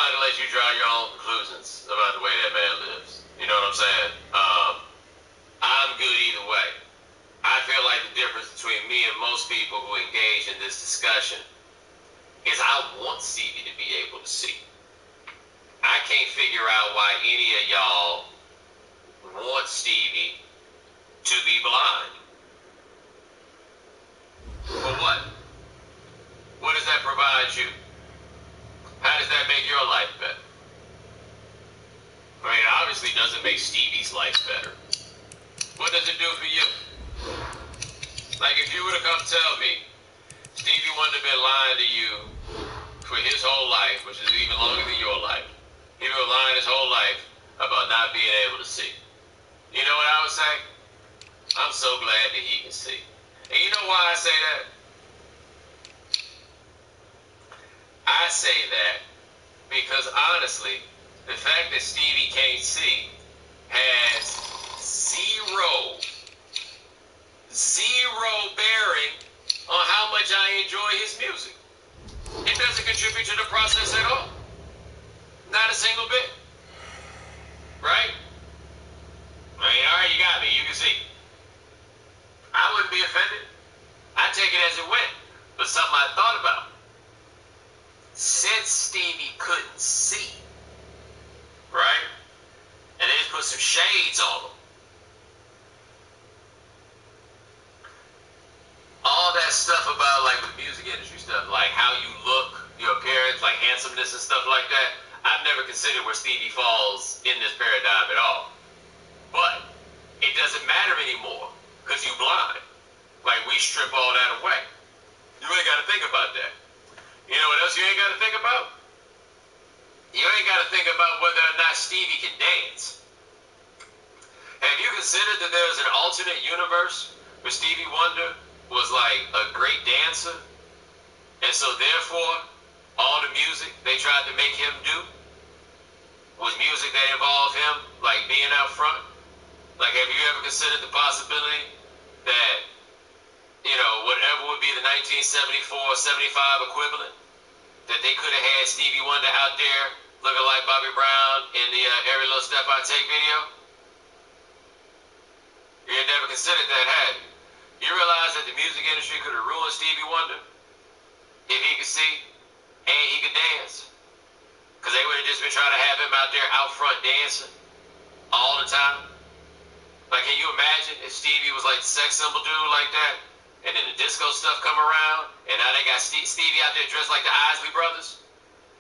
have to let you draw your own conclusions about the way that man lives. You know what I'm saying? I'm good either way. I feel like the difference between me and most people who engage in this discussion is I want Stevie to be able to see. I can't figure out why any of y'all want Stevie to be blind. For what? What does that provide you? How does that make your life better? I mean, it obviously doesn't make Stevie's life better. What does it do for you? Like, if you were to come tell me Stevie wouldn't have been lying to you for his whole life, which is even longer than your life. He was lying his whole life about not being able to see. You know what I would say? I'm so glad that he can see. And you know why I say that? I say that because honestly, the fact that Stevie can't see has zero bearing on how much I enjoy his music. It doesn't contribute to the process at all. Not a single bit. Right? I mean, all right, you got me. You can see. I wouldn't be offended. I'd take it as it went. But something I thought about. Since Stevie couldn't see, right? And they just put some shades on him. All that stuff about, like, the music industry stuff, like how you look, your appearance, like handsomeness and stuff like that, I've never considered where Stevie falls in this paradigm at all. But it doesn't matter anymore because you're blind. Like, we strip all that away. You ain't got to think about that. You know what else you ain't got to think about? You ain't got to think about whether or not Stevie can dance. Have you considered that there's an alternate universe where Stevie Wonder was like a great dancer? And so therefore, all the music they tried to make him do was music that involved him, like being out front. Like, have you ever considered the possibility that, you know, whatever would be the 1974-75 equivalent, that they could have had Stevie Wonder out there looking like Bobby Brown in the Every Little Step I Take video? You had never considered that, had you? You realize that the music industry could have ruined Stevie Wonder if he could see and he could dance? Because they would have just been trying to have him out there out front dancing all the time. Like, can you imagine if Stevie was like the sex symbol dude like that, and then the disco stuff come around, and now they got Stevie out there dressed like the Isley Brothers,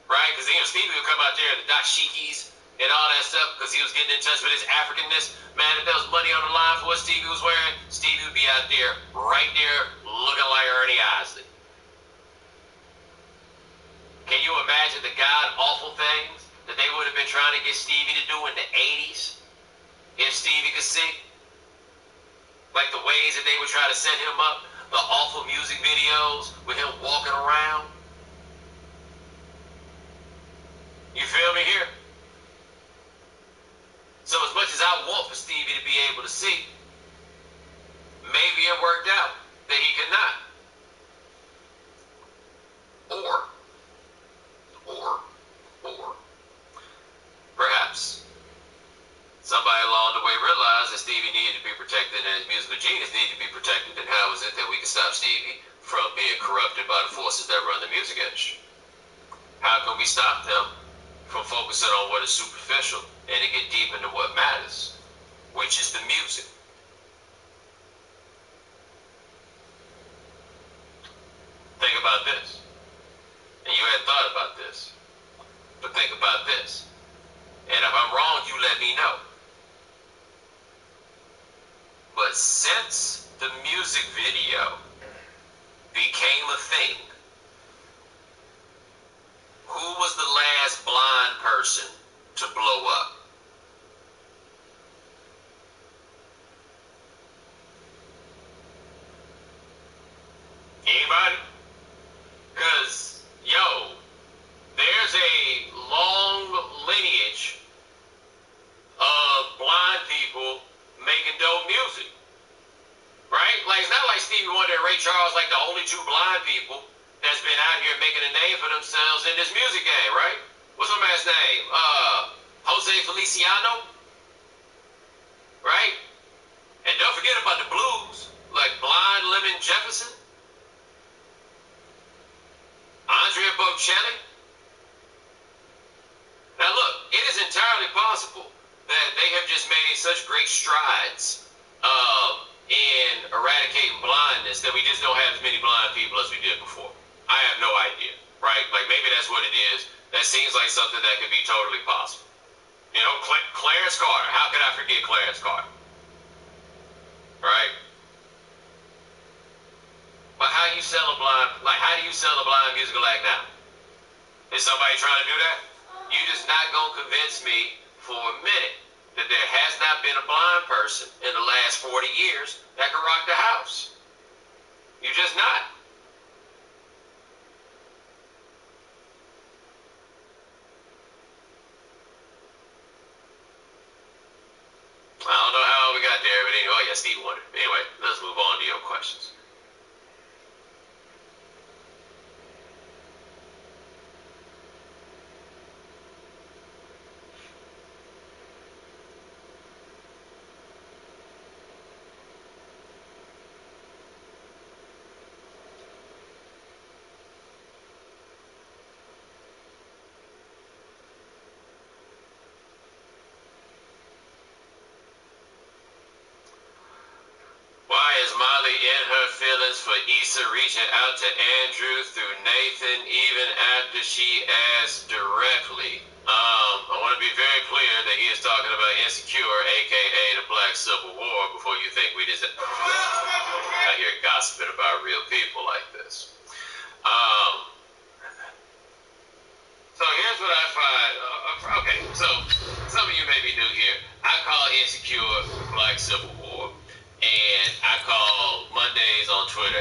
right? Because, you know, Stevie would come out there, the dashikis and all that stuff, because he was getting in touch with his Africanness. Man, if there was money on the line for what Stevie was wearing, Stevie would be out there, right there, looking like Ernie Isley. Can you imagine the god-awful things that they would have been trying to get Stevie to do in the 80s if Stevie could see? Like the ways that they would try to set him up, the awful music videos with him walking around. You feel me here? So as much as I want for Stevie to be able to see, maybe it worked out that he could not. Or perhaps somebody along the way realized that Stevie needed to be protected and his musical genius needed to be protected, and how is it that we can stop Stevie from being corrupted by the forces that run the music industry? How can we stop them from focusing on what is superficial and to get deep into what matters, which is the music? Think about this. And you hadn't thought about this. But think about this. And if I'm wrong, you let me know. But since the music video became a thing, who was the last blind person to blow up? Anybody? Because, yo, there's a long lineage of blind people making dope music, right? Like, it's not like Stevie Wonder and Ray Charles like the only two blind people that's been out here making a name for themselves in this music game, right? what's my man's name? Jose Feliciano, right? And don't forget about the blues, like Blind Lemon Jefferson, Andrea Bocelli. Now look, it is entirely possible that they have just made such great strides in eradicating blindness that we just don't have as many blind people as we did before. I have no idea, right? Like maybe that's what it is. That seems like something that could be totally possible. You know, Clarence Carter. How could I forget Clarence Carter? Right? But how do you sell a blind musical act now? Is somebody trying to do that? You just not gonna convince me for a minute that there has not been a blind person in the last 40 years that can rock the house. You're just not. I don't know how we got there, but anyway, oh yeah, Steve Wonder. Anyway, let's move on to your questions. Why is Molly in her feelings for Issa reaching out to Andrew through Nathan even after she asked directly? I want to be very clear that he is talking about Insecure, aka the Black Civil War, before you think we just out here gossiping about real people like this. So here's what I find. Okay, so some of you may be new here. I call Insecure Black Civil War. And I call Mondays on Twitter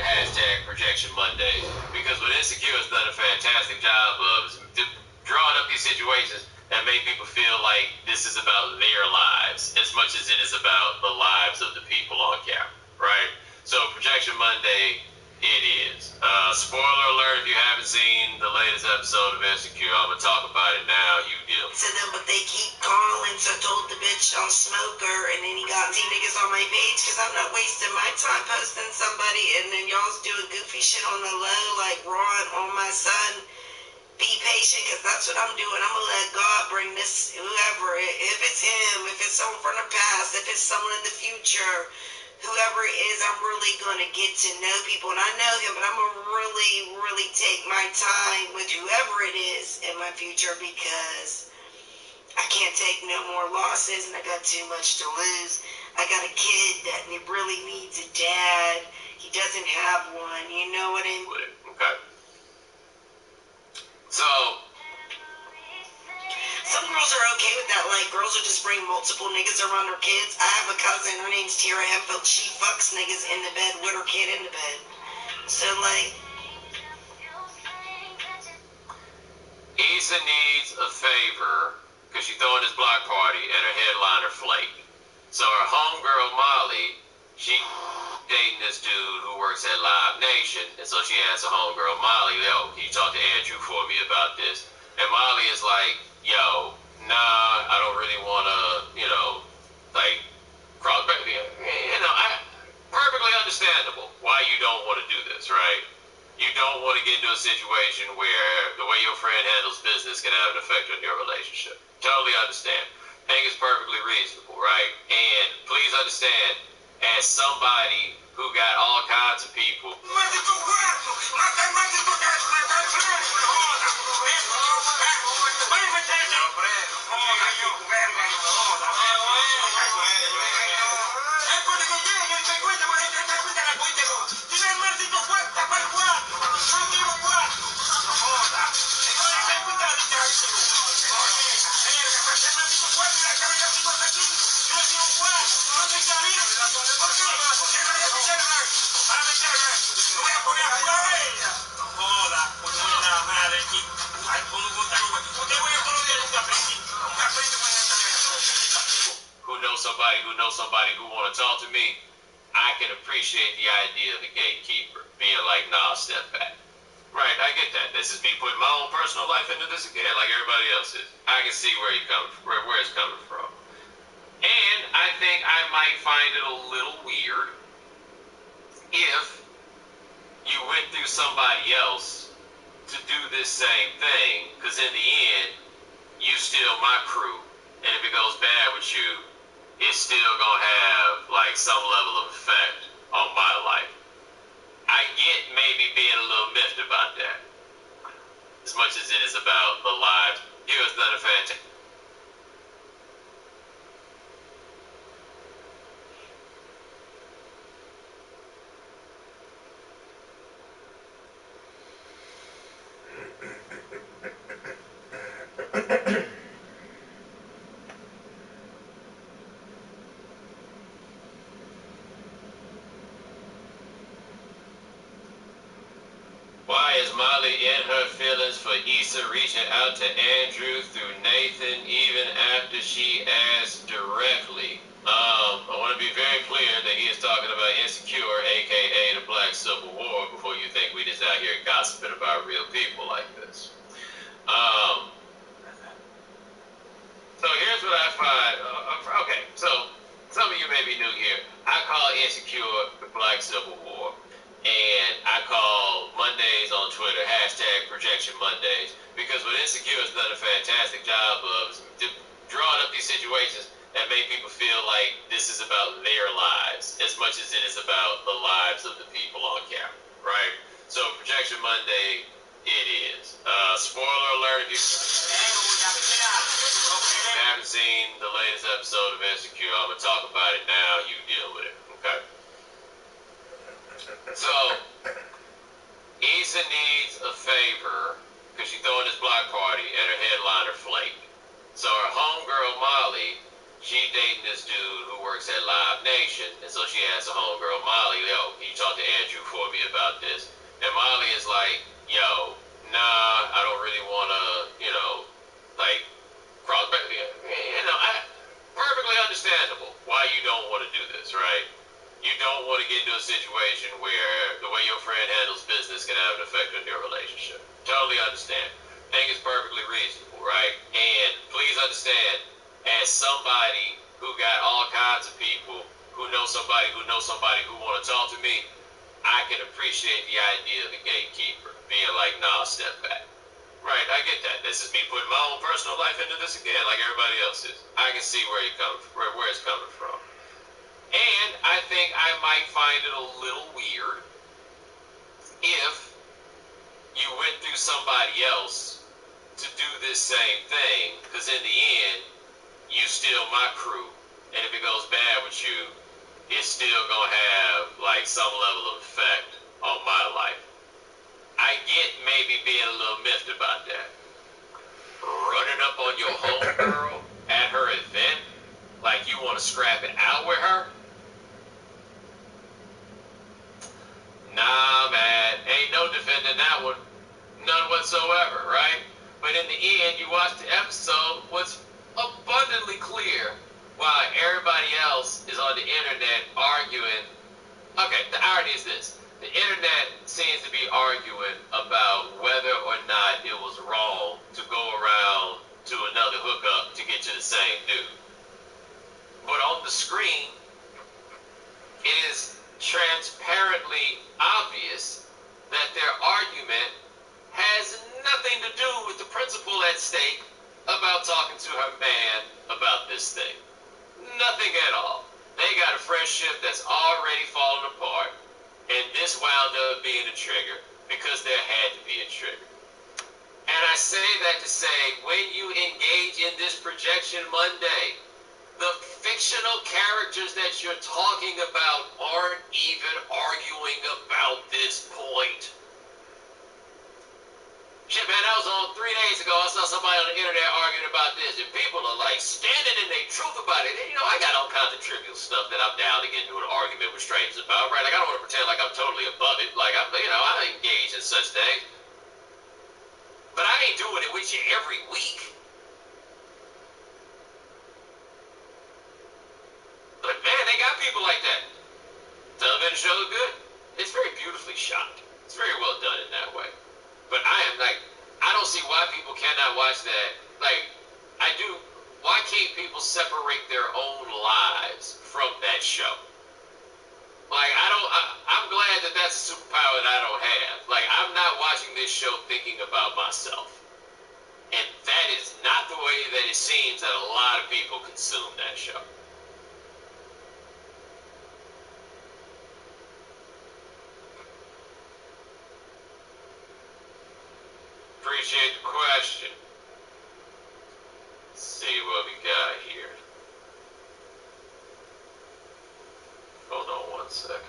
#Projection Monday, because what Insecure has done a fantastic job of is drawing up these situations that make people feel like this is about their lives as much as it is about the lives of the people on camera, right? So Projection Monday, it is. Spoiler alert, if you haven't seen the latest episode of Insecure, I'm going to talk about it now. You deal. To them, but they keep calling, so I told the bitch I'll smoke her, and then he got niggas on my page, because I'm not wasting my time posting somebody, and then y'all's doing goofy shit on the low, like Ron on my son. Be patient, because that's what I'm doing. I'm going to let God bring this, whoever, if it's him, if it's someone from the past, if it's someone in the future, whoever it is, I'm really going to get to know people. And I know him, but I'm going to really take my time with whoever it is in my future, because I can't take no more losses, and I got too much to lose. I got a kid that really needs a dad. He doesn't have one. You know what I mean? Okay. So some girls are okay with that. Like, girls will just bring multiple niggas around their kids. I have a cousin, her name's Tara Hemphill. She fucks niggas in the bed with her kid in the bed. So, like, Issa needs a favor because she's throwing this block party and her headliner flake. So her homegirl Molly, she dating this dude who works at Live Nation, and so she asked her homegirl Molly, yo, can you talk to Andrew for me about this? And Molly is like, yo, nah, I don't really want to, like, cross back. Perfectly understandable why you don't want to do this, right? You don't want to get into a situation where the way your friend handles business can have an effect on your relationship. Totally understand. I think it's perfectly reasonable, right? And please understand, as somebody who got all kinds of people somebody who want to talk to me, I can appreciate the idea of the gatekeeper being like, nah, step back. Right, I get that. This is me putting my own personal life into this again, like everybody else is. I can see where it's coming from. And I think I might find it a little weird if you went through somebody else to do this same thing, because in the end, you still my crew, and if it goes bad with you, it's still gonna have like some level of effect on my life. I get maybe being a little miffed about that, as much as it is about the lives. You has done a fantastic. Why is Molly in her feelings for Issa reaching out to Andrew through Nathan even after she asked directly? I want to be very clear that he is talking about Insecure, aka the Black Civil War, before you think we just out here gossiping about real people like this. So here's what I find. Okay, so some of you may be new here. I call Insecure the Black Civil War. And I call Mondays on Twitter #Projection Mondays, because what Insecure has done a fantastic job of is drawing up these situations that make people feel like this is about their lives as much as it is about the lives of the people on camera, right? So Projection Monday, it is. Spoiler alert, if you haven't seen the latest episode of Insecure, I'm going to talk about it now. You deal with it, okay? So, Issa needs a favor because she's throwing this block party and her headliner Flake. So her homegirl Molly, she dating this dude who works at Live Nation, and so she asks her homegirl Molly, yo, can you talk to Andrew for me about this? And Molly is like, yo, nah, I don't really want to, like, cross back. Perfectly understandable why you don't want to do this, right? You don't want to get into a situation where the way your friend handles business can have an effect on your relationship. Totally understand. Think it's perfectly reasonable, right? And please understand, as somebody who got all kinds of people who know somebody who want to talk to me, I can appreciate the idea of the gatekeeper being like, nah, step back. Right, I get that. This is me putting my own personal life into this again, like everybody else is. I can see where it's coming from. And I think I might find it a little weird if you went through somebody else to do this same thing, because in the end, you still my crew, and if it goes bad with you, it's still gonna have like some level of effect on my life. I get maybe being a little miffed about that. Running up on your homegirl at her event, like you want to scrap it out with her? Nah, man, ain't no defending that one. None whatsoever, right? But in the end, you watch the episode, what's abundantly clear while everybody else is on the internet arguing. Okay, the irony is this. The internet seems to be arguing about whether or not it was wrong to go around to another hookup to get to the same dude. But on the screen, it is transparently obvious that their argument has nothing to do with the principle at stake about talking to her man about this thing. Nothing at all. They got a friendship that's already fallen apart, and this wound up being a trigger because there had to be a trigger. And I say that to say, when you engage in this Projection Monday, the fictional characters that you're talking about aren't even arguing about this point. Shit, man, that was on 3 days ago. I saw somebody on the internet arguing about this, and people are like standing in their truth about it. And, I got all kinds of trivial stuff that I'm down to get into an argument with strangers about, right? Like, I don't want to pretend like I'm totally above it. Like, I engage in such things. But I ain't doing it with you every week. But, man, they got people like that. Television show is good. It's very beautifully shot. It's very well done in that way. But I am like, I don't see why people cannot watch that. Like, I do. Why can't people separate their own lives from that show? Like, I'm glad that that's a superpower that I don't have. Like, I'm not watching this show thinking about myself. And that is not the way that it seems that a lot of people consume that show. Appreciate the question. Let's see what we got here. Hold on one second.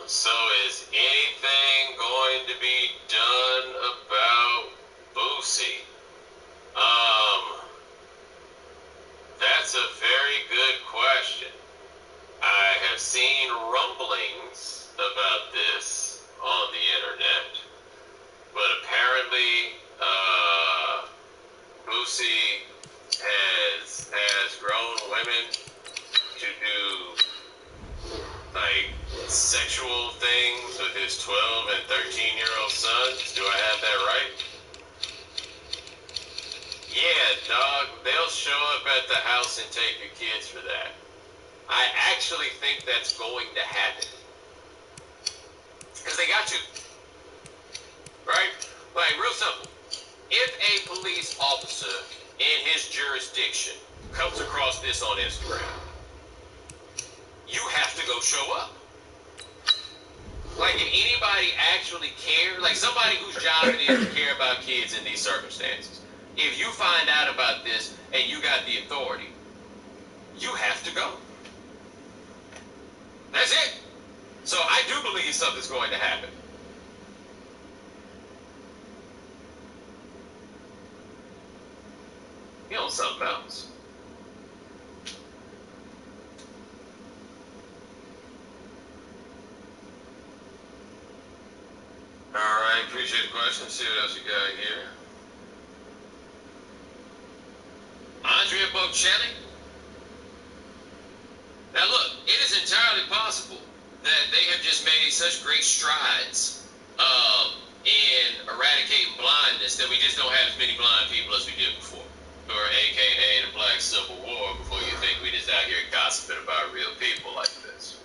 So is anything going to be done about Boosie? That's a very good question. I have seen rumblings about this on the internet, but apparently, Boosie has grown women to do like sexual things with his 12 and 13-year-old sons. Do I have that right? Yeah, dog, they'll show up at the house and take your kids for that. I actually think that's going to happen. Because they got to. Right? Like, real simple. If a police officer in his jurisdiction comes across this on Instagram, you have to go show up. Like, if anybody actually cares, like somebody whose job it is to care about kids in these circumstances, if you find out about this and you got the authority, you have to go. That's it. So I do believe something's going to happen. You know, something else. All right, appreciate the question. See what else you got here. Andrea Bocelli. Now look, it is entirely possible that they have just made such great strides in eradicating blindness that we just don't have as many blind people as we did before. Or AKA the Black Civil War, before you think we just out here gossiping about real people like this.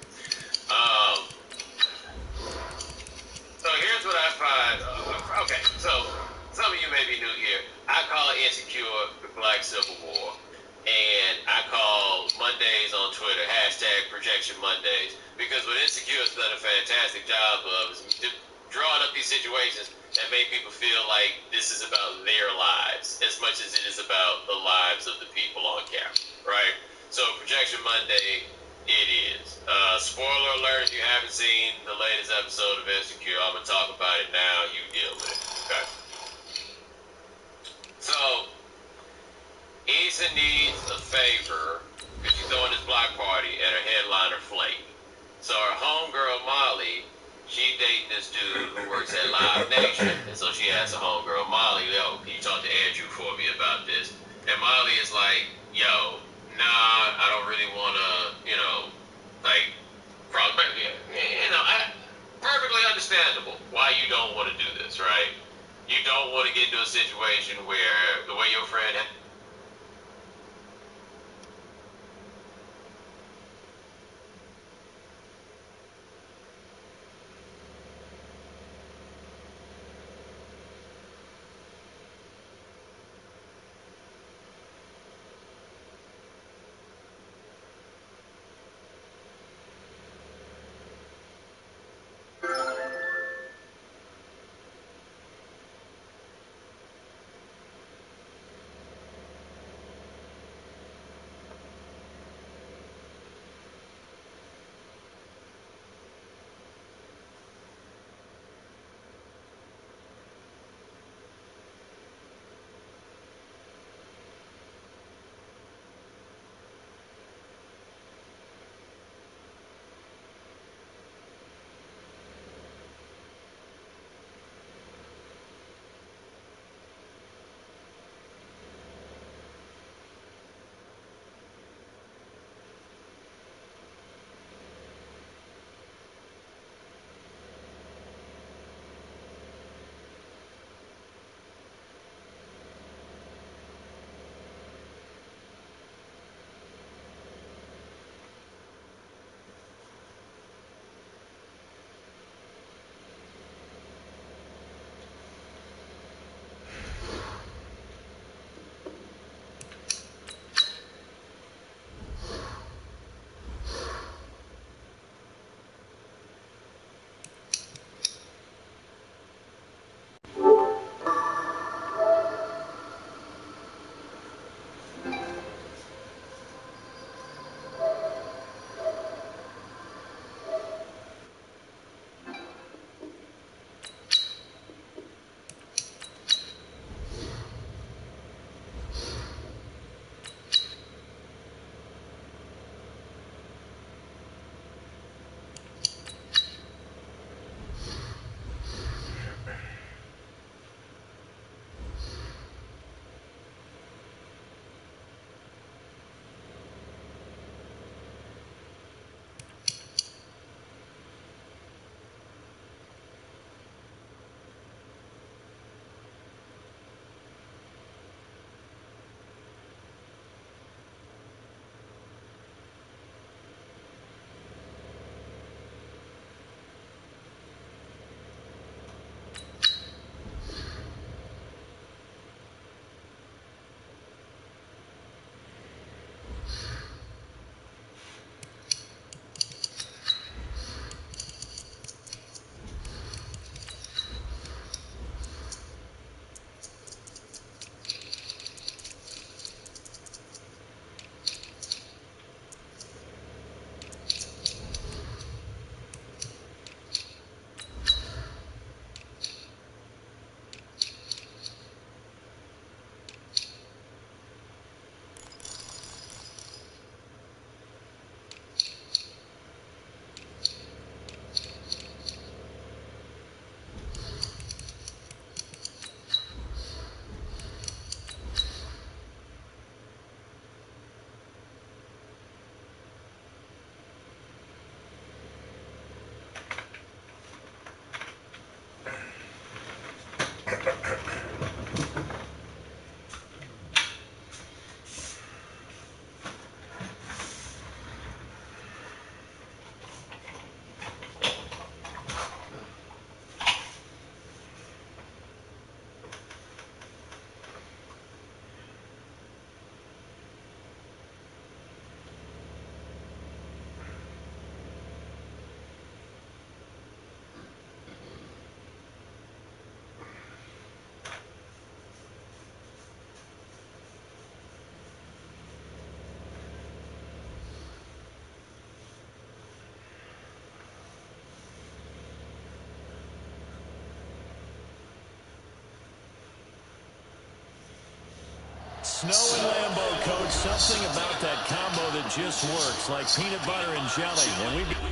So here's what I find. Okay, so some of you may be new here. I call Insecure the Black Civil War. And I call Mondays on Twitter, #Projection Mondays. Because what Insecure has done a fantastic job of is drawing up these situations that make people feel like this is about their lives as much as it is about the lives of the people on camera, right? So Projection Monday, it is. Spoiler alert, if you haven't seen the latest episode of Insecure, I'm going to talk about it now. You deal with it, okay? So, Issa needs a favor because she's throwing this block party and her headliner Flake. So her homegirl Molly, she dating this dude who works at Live Nation. And so she asks her homegirl Molly, yo, can you talk to Andrew for me about this? And Molly is like, yo, nah, I don't really want to, like, probably, perfectly understandable why you don't want to do this, right? You don't want to get into a situation where the way your friend Snow and Lambo, Coach. Something about that combo that just works, like peanut butter and jelly. And we've got...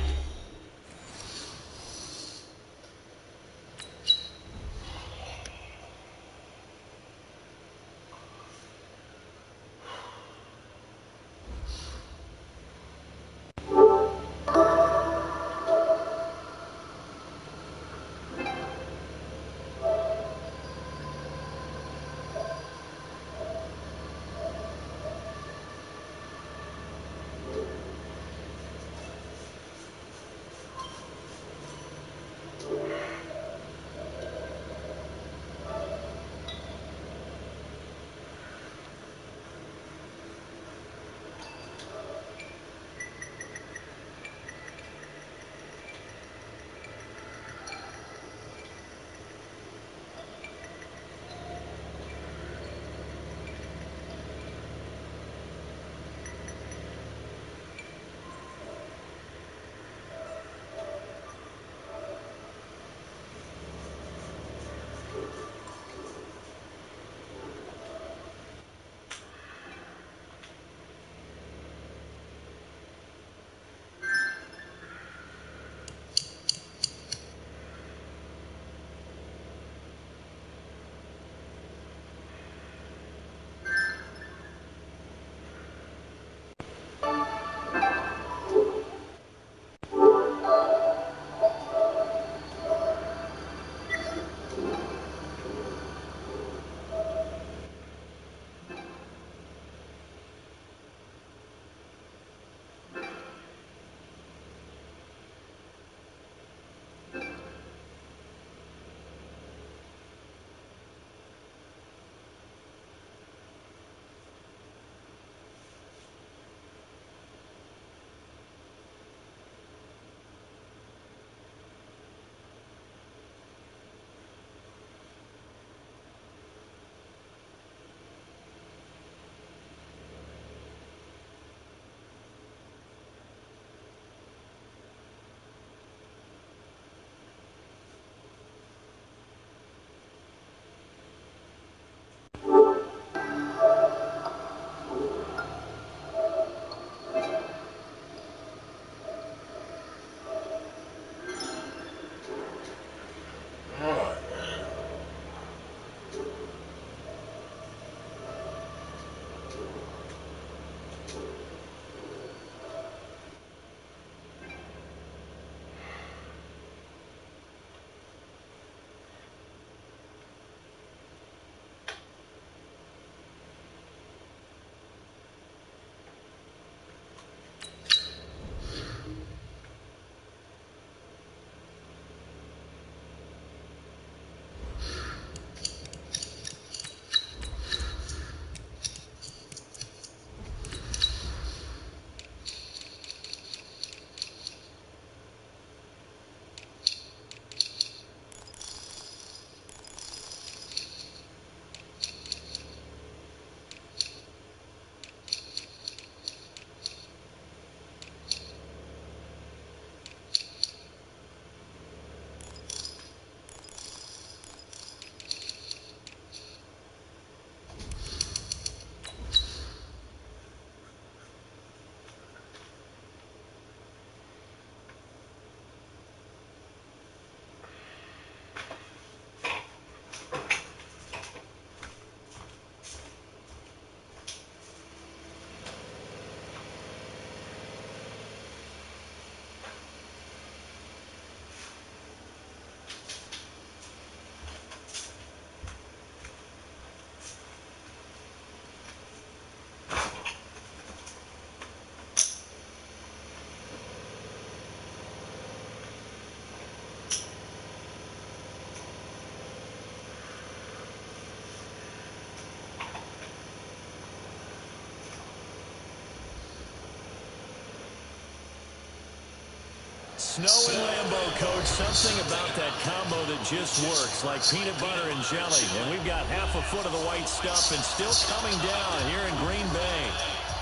Snow and Lambo, Coach. Something about that combo that just works, like peanut butter and jelly. And we've got half a foot of the white stuff and still coming down here in Green Bay.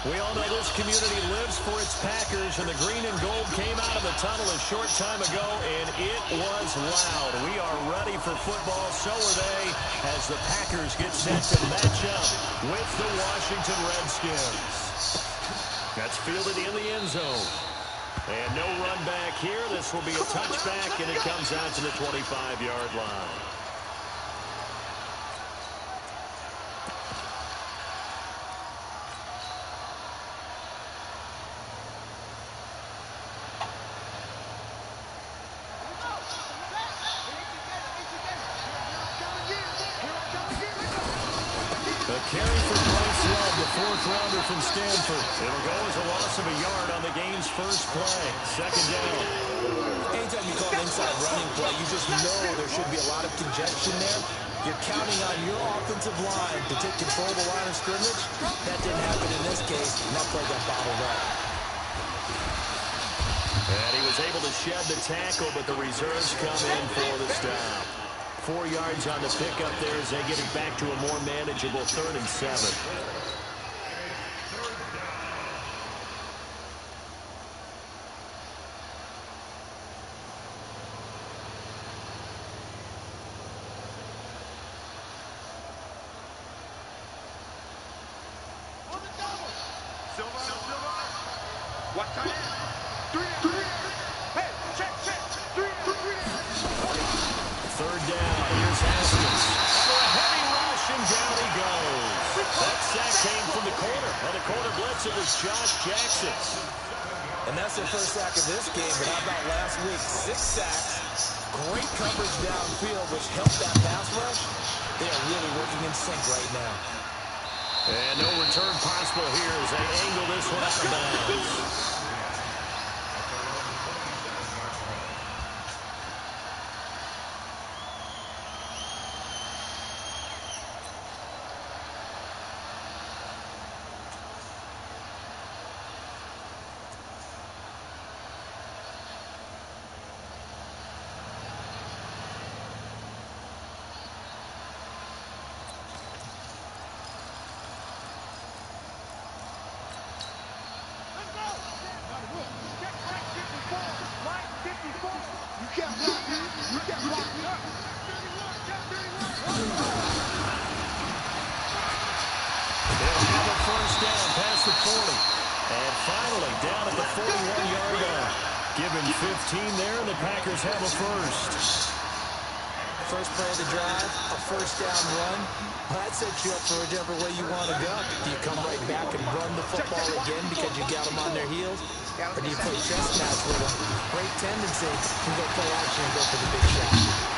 We all know this community lives for its Packers, and the green and gold came out of the tunnel a short time ago, and it was loud. We are ready for football, so are they, as the Packers get set to match up with the Washington Redskins. That's fielded in the end zone. And no run back here. This will be a touchback, and it comes out to the 25-yard line. A carry for Bryce Love, the fourth-rounder from Stanford. It'll go as a loss of a yard on the game's first play. Second down. Anytime you call an inside running play, you just know there should be a lot of congestion there. You're counting on your offensive line to take control of the line of scrimmage. That didn't happen in this case, and that play got bottled up. And he was able to shed the tackle, but the reserves come in for the stop. 4 yards on the pickup there as they get it back to a more manageable 3rd and 7. What time? 3. Hey, check. 3. 3rd down. Here's Haskins. Under a heavy rush, and down he goes. That sack came from the corner. On the corner blitz, it was Josh Jackson. And that's their first sack of this game, but how about last week? 6 sacks, great coverage downfield, which helped that pass rush. They are really working in sync right now. And no return possible here as they angle this one out of bounds. The 40. And finally, down at the 41-yard line. Given 15 there, and the Packers have a first. First play of the drive, a first down run. Well, that sets you up for whichever way you want to go. Do you come right back and run the football again because you got them on their heels? Or do you play chess match with them? Great tendency to go play action and go for the big shot.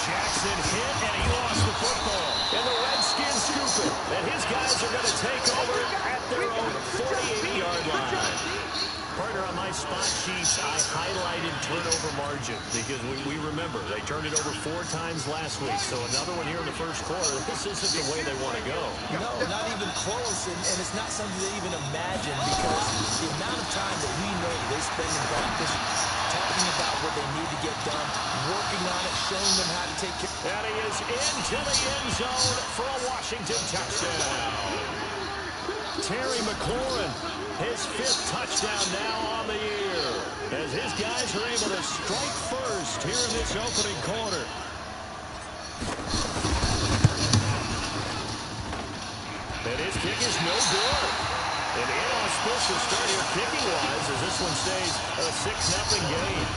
Jackson hit, and he lost the football. And the Redskins scoop it. And his guys are going to take over at their own 48-yard line. Partner, on my spot sheets, I highlighted turnover margin because we remember they turned it over 4 times last week. So another one here in the first quarter. This isn't the way they want to go. No, not even close. And it's not something they even imagine because the amount of time that we know they spend in practice talking about what they need to get done, working on it, showing them how to take care. And he is into the end zone for a Washington touchdown. Terry McLaurin, his 5th touchdown now on the year, as his guys are able to strike first here in this opening quarter. And his kick is no good. An inauspicious start here kicking-wise as this one stays a 6-0 game.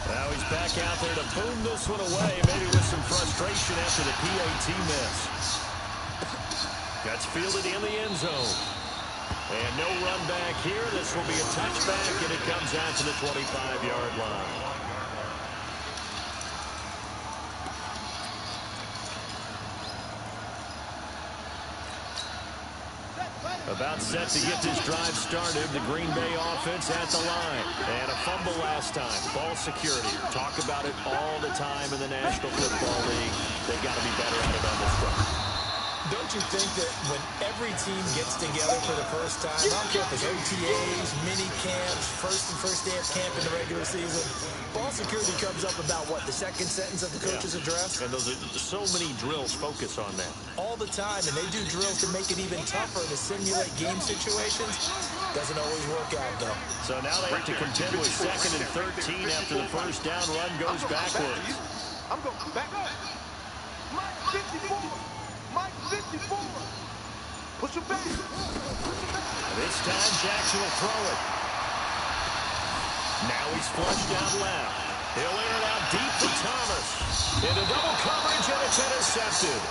Now he's back out there to boom this one away, maybe with some frustration after the PAT miss. That's fielded in the end zone. And no run back here. This will be a touchback, and it comes out to the 25-yard line. About set to get this drive started. The Green Bay offense at the line. And a fumble last time. Ball security. Talk about it all the time in the National Football League. They've got to be better at it on this front. Don't you think that when every team gets together for the first time, I don't care if it's OTAs, mini camps, first day of camp in the regular season, ball security comes up about what, the second sentence of the coach's address? And those are so many drills focus on that. All the time, and they do drills to make it even tougher to simulate game situations. Doesn't always work out, though. So now they have to contend with 2nd and 13 after the first down run goes backwards. I'm going back. Mike 54. Mike 54. Push him back. This time Jackson will throw it. Now he's flushed down left. He'll air it out deep for Thomas. Into double coverage, and it's intercepted.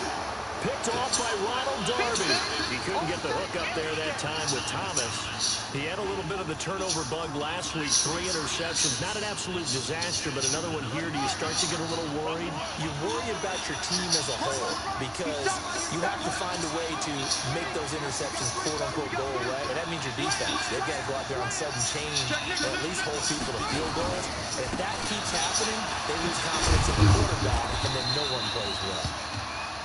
Picked off by Ronald Darby. He couldn't get the hook up there that time with Thomas. He had a little bit of the turnover bug last week. 3 interceptions. Not an absolute disaster, but another one here. Do you start to get a little worried? You worry about your team as a whole because you have to find a way to make those interceptions quote-unquote go away. And that means your defense. They've got to go out there on sudden change and at least hold people to field goals. And if that keeps happening, they lose confidence in the quarterback, and then no one plays well.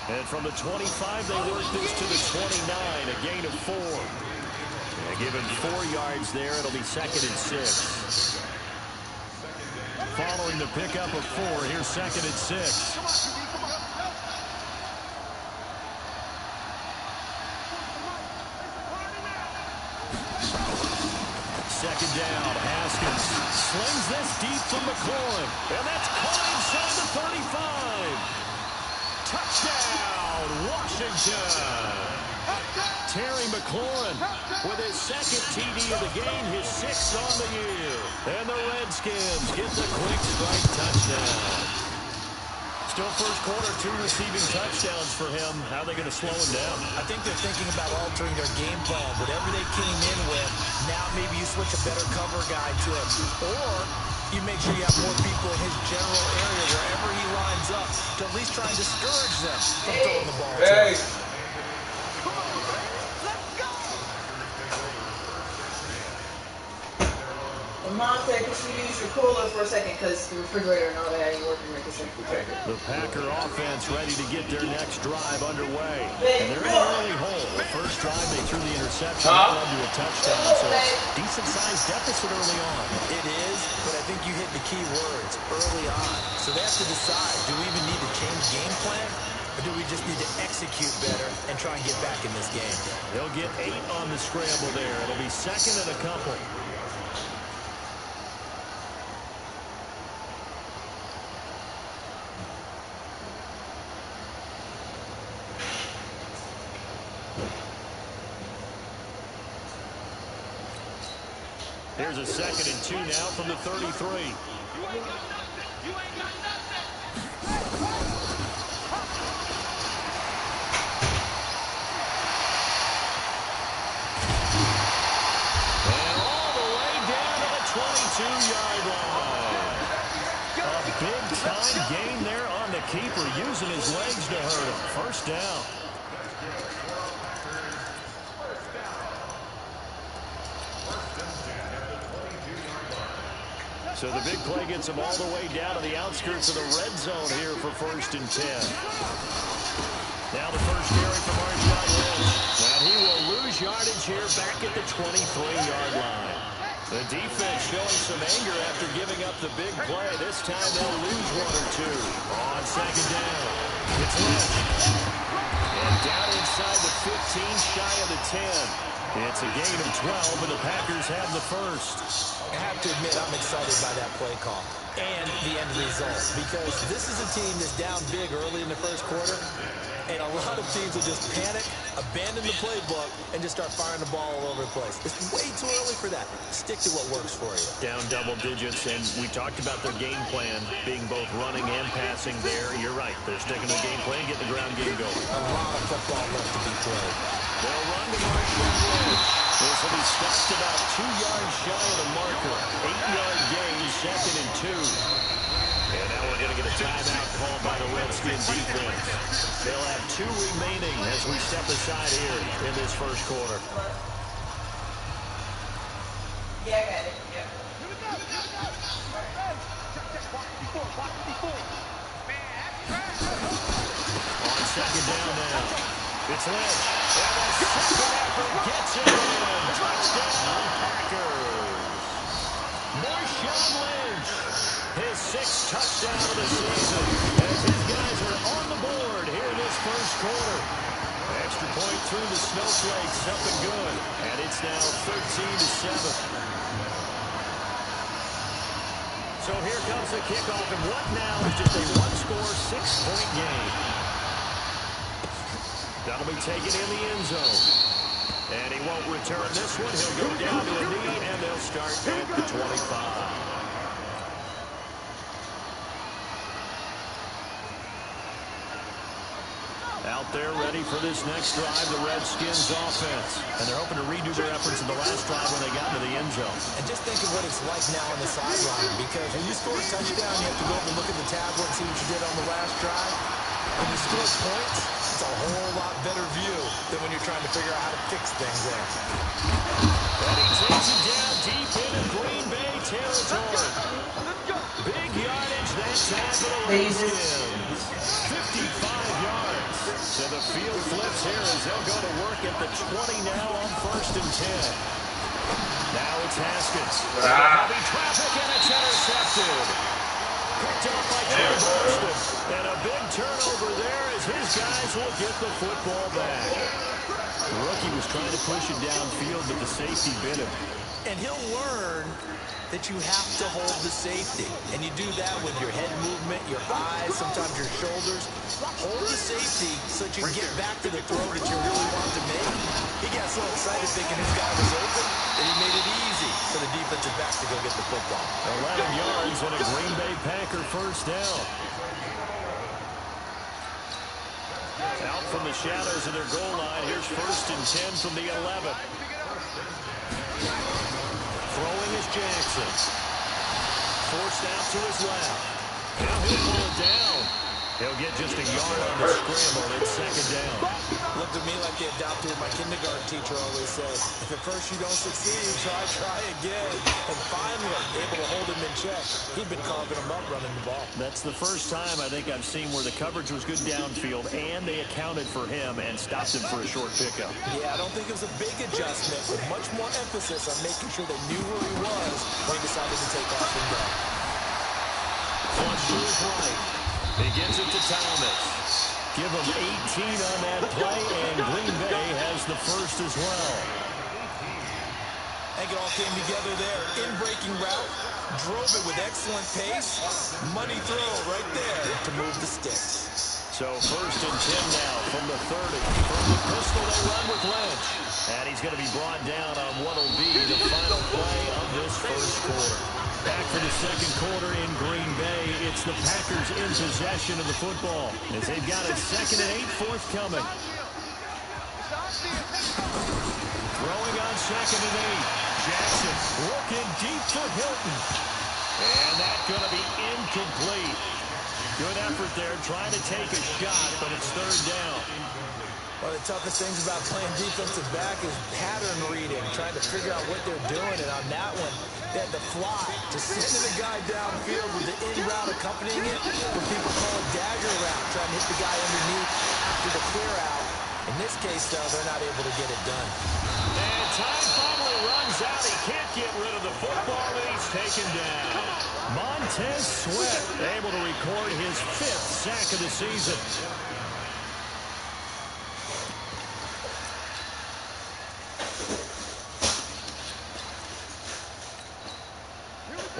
And from the 25, they work this to the 29, a gain of 4. They give him 4 yards there. It'll be 2nd and 6. Following the pickup of 4, here's 2nd and 6. Second down, Haskins slings this deep from McLaurin, and that's caught inside the 35. Touchdown, Washington. Terry McLaurin with his 2nd TD of the game, his 6th on the year. And the Redskins get the quick strike touchdown. Still first quarter, 2 receiving touchdowns for him. How are they going to slow him down? I think they're thinking about altering their game plan. Whatever they came in with, now maybe you switch a better cover guy to him. Or you make sure you have more people in his general area wherever he lines up to at least try and discourage them from throwing the ball to him. Mom said, could you use your cooler for a second because the refrigerator and all that ain't working right this second. The Packer offense ready to get their next drive underway. And they're in an early hole. The first drive, they threw the interception that led to a touchdown. So decent-sized deficit early on. It is, but I think you hit the key words, early on. So they have to decide, do we even need to change game plan? Or do we just need to execute better and try and get back in this game? They'll get 8 on the scramble there. It'll be 2nd and a couple. Here's a 2nd and 2 now from the 33. You ain't got nothing. You ain't got nothing. And all the way down to the 22-yard line. A big-time gain there on the keeper, using his legs to hurt him. First down. So the big play gets him all the way down to the outskirts of the red zone here for 1st and 10. Now the first carry from Marshawn Lynch. And he will lose yardage here back at the 23-yard line. The defense showing some anger after giving up the big play. This time they'll lose 1 or 2. On 2nd down, it's Lynch. And down inside the 15, shy of the 10. It's a gain of 12, and the Packers have the first. I have to admit, I'm excited by that play call and the end result because this is a team that's down big early in the first quarter, and a lot of teams will just panic, abandon the playbook, and just start firing the ball all over the place. It's way too early for that. Stick to what works for you. Down double digits, and we talked about their game plan being both running and passing there. You're right. They're sticking to the game plan, getting the ground game going. A lot of football left to be played. They'll run to Marshawn Lynch. This will be stopped about 2 yards shy of the marker. 8-yard gain, 2nd and 2. And now we're going to get a timeout called by the Redskins defense. They'll have 2 remaining as we step aside here in this first quarter. Yeah, I got it. Yeah. On 2nd down now. It's Lynch. And the second effort gets it in. Touchdown, Packers. Marshawn Lynch, his 6th touchdown of the season, as his guys are on the board here in this first quarter. Extra point through the Snowflakes, up and good. And it's now 13-7. So here comes the kickoff, and what now is just a one-score, 6-point game. That'll be taken in the end zone. And he won't return this one. He'll go down to a knee, and they'll start at the 25. Out there ready for this next drive, the Redskins offense. And they're hoping to redo their efforts in the last drive when they got into the end zone. And just think of what it's like now on the sideline, because when you score a touchdown, you have to go up and look at the tablet and see what you did on the last drive. When you score points, it's a whole lot better view than when you're trying to figure out how to fix things there. And he takes it down deep into Green Bay territory. Big yardage that time for the Redskins. 55 yards. So the field flips here as they'll go to work at the 20 now on 1st and 10. Now it's Haskins. Heavy traffic, and it's intercepted. Picked up by Trey Boston. And a big turnover there as his guys will get the football back. The rookie was trying to push it downfield, but the safety bit him. And he'll learn that you have to hold the safety. And you do that with your head movement, your eyes, sometimes your shoulders. Hold the safety so that you can get back to the throw that you really want to make. He got so excited thinking his guy was open that he made it easy for the defensive back to go get the football. 11 yards and a Green Bay Packer first down. Out from the shadows of their goal line. Here's 1st and 10 from the 11. Throwing is Jackson. Forced out to his left. Now he'll pull it down. He'll get just a yard on the scramble. It's 2nd down. Looked to me like the adopter my kindergarten teacher always said. If at first you don't succeed, try again. And finally, able to hold him in check. He'd been carving him up running the ball. That's the first time I think I've seen where the coverage was good downfield and they accounted for him and stopped him for a short pickup. Yeah, I don't think it was a big adjustment, but much more emphasis on making sure they knew where he was when he decided to take off and go. Flush to his right. He gets it to Thomas. Give him 18 on that play, and Green Bay has the first as well. I think it all came together there. In-breaking route, drove it with excellent pace. Money throw right there to move the sticks. So 1st and 10 now from the 30. From the pistol, they run with Lynch. And he's going to be brought down on what will be the final play of this first quarter. Back for the 2nd quarter in Green Bay. It's the Packers in possession of the football as they've got a 2nd and 8 forthcoming. Throwing on 2nd and 8. Jackson looking deep for Hilton. And that's going to be incomplete. Good effort there, trying to take a shot, but it's 3rd down. One of the toughest things about playing defensive back is pattern reading, trying to figure out what they're doing. And on that one, they had to fly to sending the guy downfield with the in route accompanying it, what people call a dagger route, trying to hit the guy underneath after the clear out. In this case, though, they're not able to get it done. And time finally runs out. He can't get rid of the football, and he's taken down. Montez Sweat able to record his 5th sack of the season.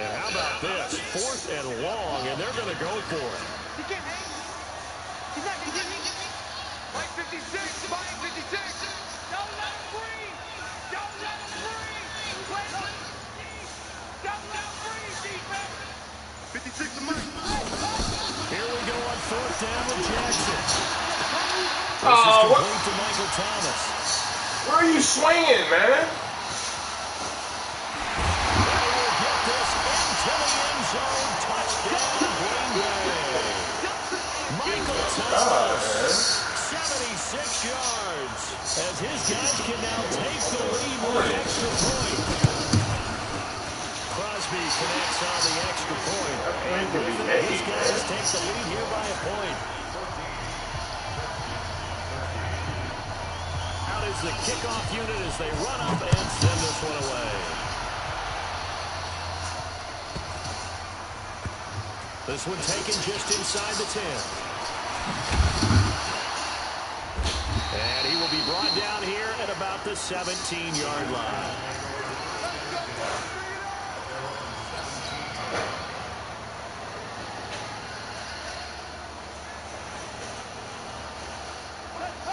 And how about this? 4th and long, and they're going to go for it. He can't hang. He's not going to get me. Mike 56. Mike 56. Don't let him breathe. Don't let him breathe. Play on his feet. Don't let him breathe, defense. 56 to Mike. Here we go on 4th down with Jackson. This is what? complete to Michael Thomas. Where are you swinging, man? Michael Thomas, 76 yards, as his guys can now take the lead with an extra point. Crosby connects on the extra point, and his guys take the lead here by a point. is the kickoff unit as they run up and send this one away. This one taken just inside the 10. And he will be brought down here at about the 17-yard line.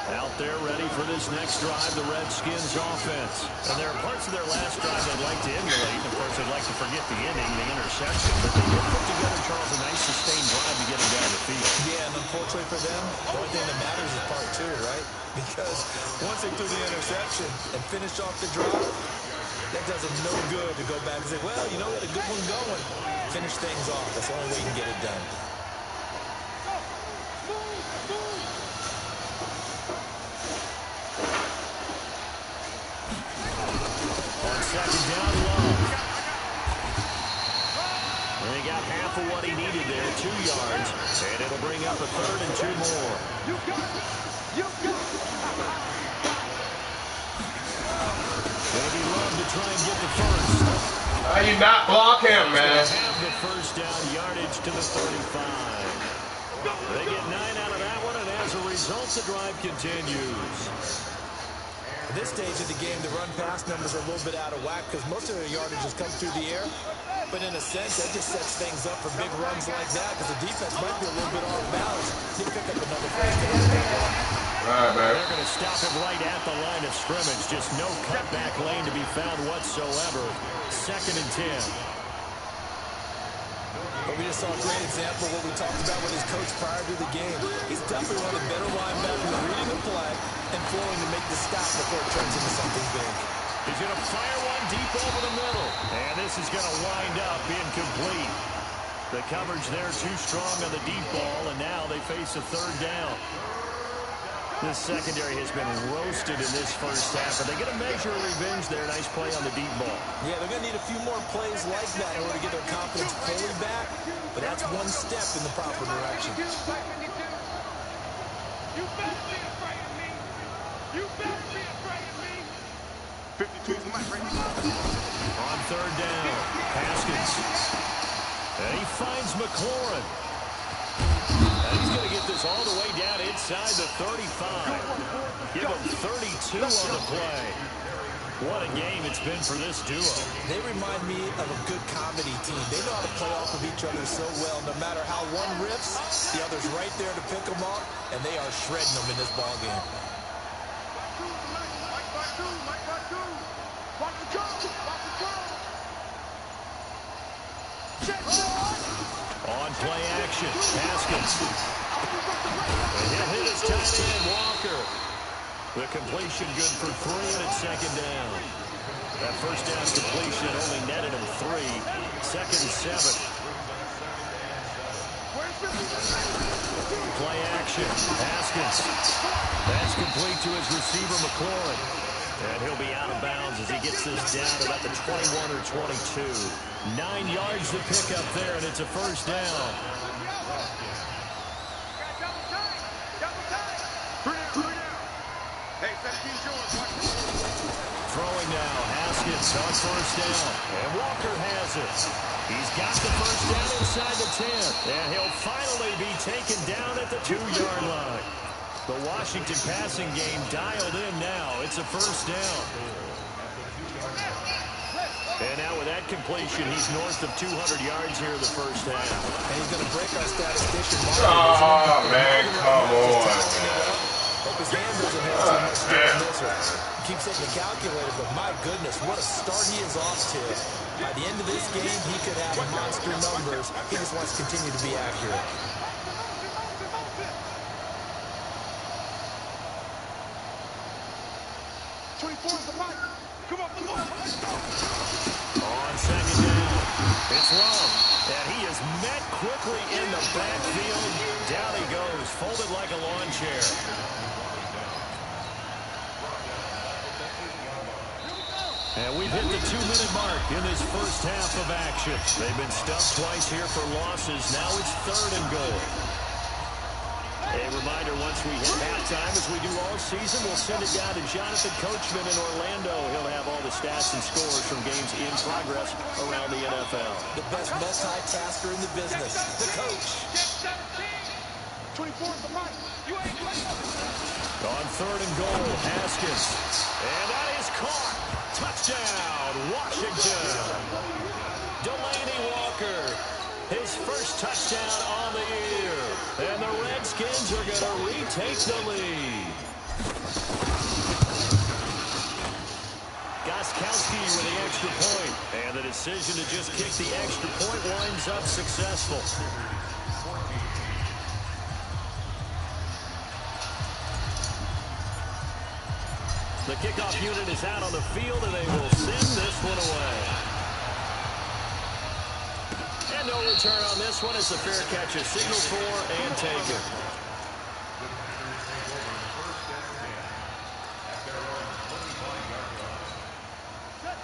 Out there ready for this next drive, the Redskins offense. And there are parts of their last drive they'd like to emulate. Of course, they'd like to forget the ending, the interception. But they did put together, Charles, a nice sustained drive to get them down the field. Yeah, and unfortunately for them, the only thing that matters is part two, right? Because once they threw the interception and finished off the drive, that does them no good to go back and say, well, you know, we had a good one going. Finish things off. That's the only way you can get it done. Second down low. And he got half of what he needed there, 2 yards. And it'll bring up a 3rd and 2 more. You got it. You got it. Gonna be love to try and get the first. How you not block him, man? Have the first down yardage to the 35. They get 9 out of that one, and as a result, the drive continues. At this stage of the game, the run-pass numbers are a little bit out of whack because most of their yardage has come through the air. But in a sense, that just sets things up for big runs like that because the defense might be a little bit off balance. He'll pick up another first down. All right, man. They're going to stop him right at the line of scrimmage. Just no cutback lane to be found whatsoever. 2nd and 10. But we just saw a great example of what we talked about with his coach prior to the game. He's definitely one of the better linebackers reading the play and flowing to make the stop before it turns into something big. He's going to fire one deep over the middle. And this is going to wind up incomplete. The coverage there too strong on the deep ball, and now they face a 3rd down. This secondary has been roasted in this first half. Are they going to measure revenge there? Nice play on the deep ball. Yeah, they're going to need a few more plays like that in order to get their confidence fully back. But that's one step in the proper direction. You better be afraid of me. You better be afraid of me. 52 is my friend. On 3rd down, Haskins. And he finds McLaurin. And he's going to get this all the way down inside the 35. Give him 32 on the play. What a game it's been for this duo. They remind me of a good comedy team. They know how to play off of each other so well. No matter how one rips, the other's right there to pick them up, and they are shredding them in this ball game. On play action, Haskins. And he'll hit his tight end, Walker. The completion good for 3, and it's 2nd down. That first down completion only netted him 3. 2nd and 7. Play action, Haskins. That's complete to his receiver, McLaurin. And he'll be out of bounds as he gets this down about the 21 or 22. 9 yards to pick up there, and it's a first down. Throwing now, Haskins on first down. And Walker has it. He's got the first down inside the 10. And he'll finally be taken down at the 2-yard line. The Washington passing game dialed in now. It's a first down. And now with that completion, he's north of 200 yards here in the first half. And he's going to break our statistician. Oh, man, come on. Hope his hand doesn't hurt too much during this one. Keeps hitting the calculator, but my goodness, what a start he is off to. By the end of this game, he could have monster numbers. He just wants to continue to be accurate. On 2nd down, it's Love. And he is met quickly in the backfield. Down he goes, folded like a lawn chair. And we've hit the 2-minute mark in this first half of action. They've been stuffed twice here for losses. Now it's 3rd and goal. A reminder, once we hit halftime, as we do all season, we'll send it down to Jonathan Coachman in Orlando. He'll have all the stats and scores from games in progress around the NFL. The best multitasker in the business, the coach. 24 at the line. You ain't playing. On 3rd and goal, Haskins. And that is caught. Touchdown, Washington. Delaney Walker, his first touchdown on the year. And the Redskins are going to retake the lead. Gostkowski with the extra point. And the decision to just kick the extra point winds up successful. The kickoff unit is out on the field, and they will send this one away. And no return on this one. It's a fair catch, a signal for and taken.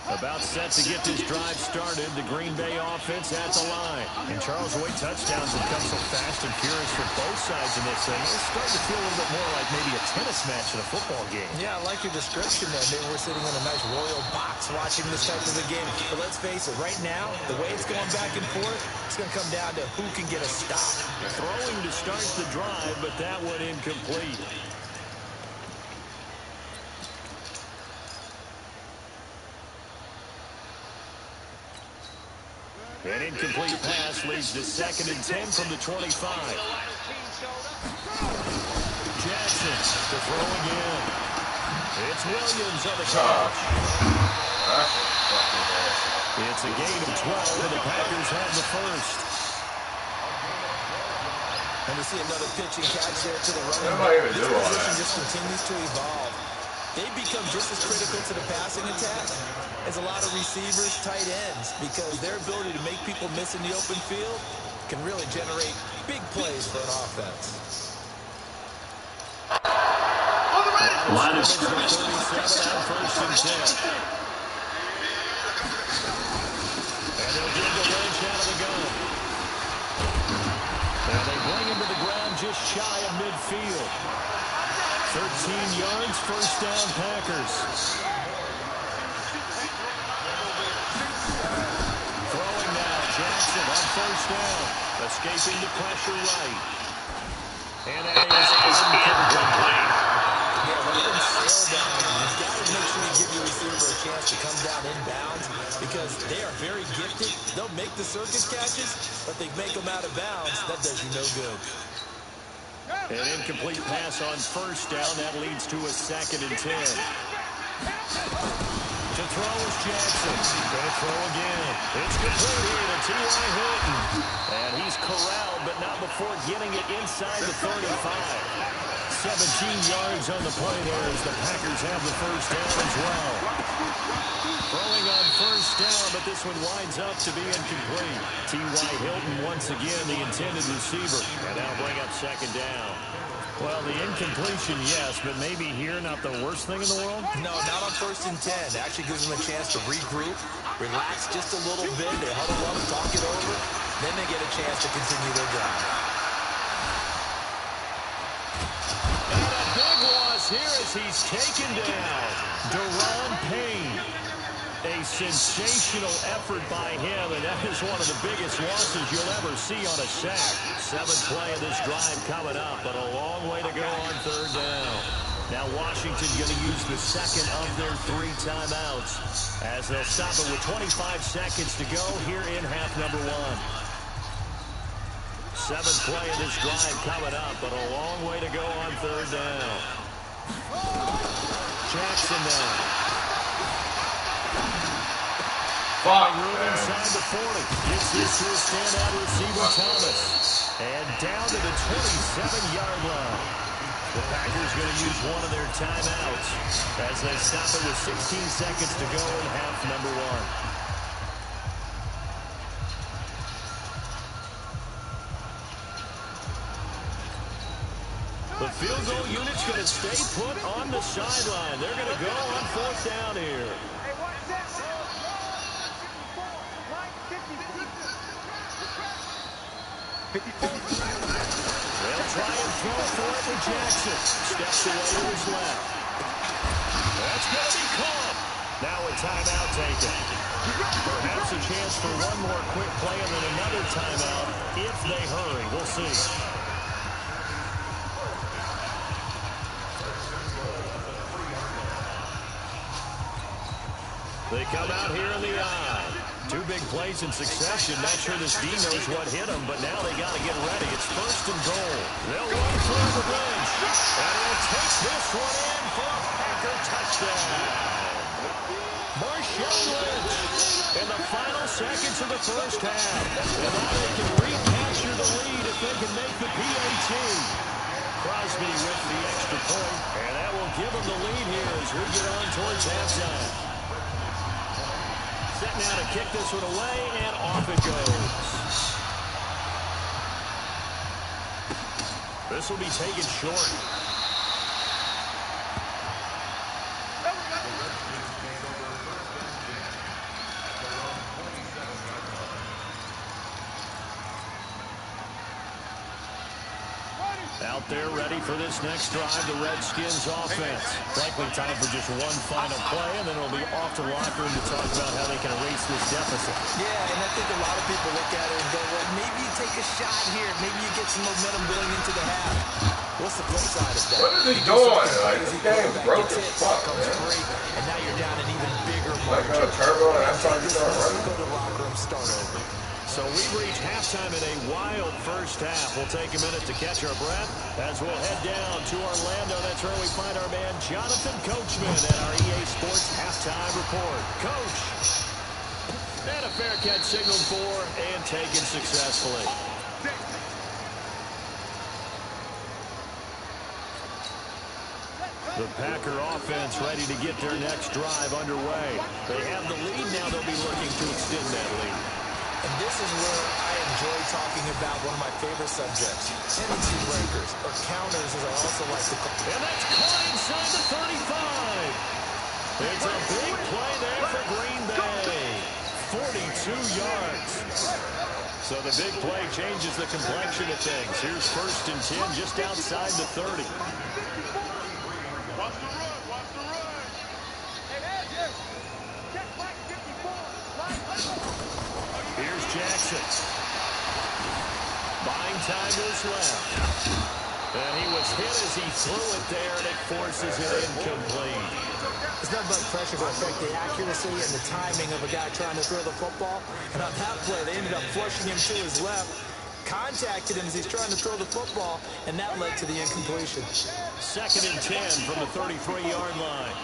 About set to get this drive started. The Green Bay offense at the line. And Charles, the way touchdowns have come so fast and furious for both sides in this thing, it's starting to feel a little bit more like maybe a tennis match in a football game. Yeah, I like your description there. Maybe we're sitting in a nice royal box watching this type of a game. But let's face it, right now, the way it's going back and forth, it's going to come down to who can get a stop. Throwing to start the drive, but that one incomplete. An incomplete pass leads to 2nd and 10 from the 25. Jackson to throw again. It's Williams on the catch. It's a gain of 12, and the Packers have the first. And we see another pitch and catch there to the running back. This position just continues to evolve. They become just as critical to the passing attack as a lot of receivers, tight ends, because their ability to make people miss in the open field can really generate big plays for an offense. Line of scrimmage. 37 on 1st and 10. And they'll give the wrench out of the gun. And they bring him to the ground just shy of midfield. 13 yards, 1st down, Packers. Throwing now, Jackson on 1st down. Escaping the pressure right. And that is incomplete. Yeah, let them sail down. You've got to make sure you give your receiver a chance to come down inbounds because they are very gifted. They'll make the circus catches, but they make them out of bounds. That does you no good. An incomplete pass on 1st down. That leads to a 2nd and 10. To throw is Jackson. Going to throw again. It's complete here to T.Y. Hilton. And he's corralled, but not before getting it inside the 35. 17 yards on the play there as the Packers have the 1st down as well. Throwing on 1st down, but this one winds up to be incomplete. T.Y. Hilton once again the intended receiver. And now bring up 2nd down. Well, the incompletion, yes, but maybe here not the worst thing in the world? No, not on 1st and 10. It actually gives them a chance to regroup, relax just a little bit. They huddle up, talk it over. Then they get a chance to continue their drive. And a big loss here as he's taken down. Deron Payne. A sensational effort by him, and that is one of the biggest losses you'll ever see on a sack. 7th play of this drive coming up, but a long way to go on 3rd down. Now Washington going to use the 2nd of their 3 timeouts as they'll stop it with 25 seconds to go here in half number 1. 7th play of this drive coming up, but a long way to go on 3rd down. Jackson now. Room inside the 40. Gets this to a standout receiver, Thomas. And down to the 27-yard line. The Packers going to use one of their timeouts as they stop it with 16 seconds to go in half number 1. The field goal unit's going to stay put on the sideline. They're going to go on 4th down here. They'll try and throw for it with Jackson. Steps away to his left. That's going to be caught. Now a timeout taken. Perhaps a chance for one more quick play and then another timeout if they hurry. We'll see. They come out here in the eye. Two big plays in succession. Not sure this D knows what hit them, but now they got to get ready. It's 1st and goal. They'll run for the bench. And he'll take this one in for a Packer touchdown. Marshawn Lynch in the final seconds of the first half. And now they can recapture the lead if they can make the PAT. Crosby with the extra point. And that will give them the lead here as we get on towards halftime. Set now to kick this one away, and off it goes. This will be taken short. Out there ready for this next drive, the Redskins offense. Likely time for just one final play, and then it'll be off to the locker room to talk about how they can erase this deficit. Yeah, and I think a lot of people look at it and go, well, maybe you take a shot here. Maybe you get some momentum going into the half. What's the flip side of that? What is he doing? Like, this game broke as fuck, man. Great, and now you're down an even bigger Like margin. turbo, and I'm trying to start running. Go to the locker room, start over. So we've reached halftime in a wild first half. We'll take a minute to catch our breath as we'll head down to Orlando. That's where we find our man Jonathan Coachman at our EA Sports Halftime Report. Coach, and a fair catch signaled for and taken successfully. The Packer offense ready to get their next drive underway. They have the lead now. They'll be looking to extend that lead. And this is where I enjoy talking about one of my favorite subjects, tendency breakers, or counters as I also like to call them. And that's caught inside the 35. It's a big play there for Green Bay. 42 yards. So the big play changes the complexion of things. Here's 1st and 10 just outside the 30. Watch the run, watch the run. Hey, check back 54. Here's Jackson. Buying time to his left. And he was hit as he threw it there, and it forces it incomplete. There's not much pressure to affect the accuracy and the timing of a guy trying to throw the football. And on that play, they ended up flushing him to his left, contacted him as he's trying to throw the football, and that led to the incompletion. 2nd and 10 from the 33-yard line.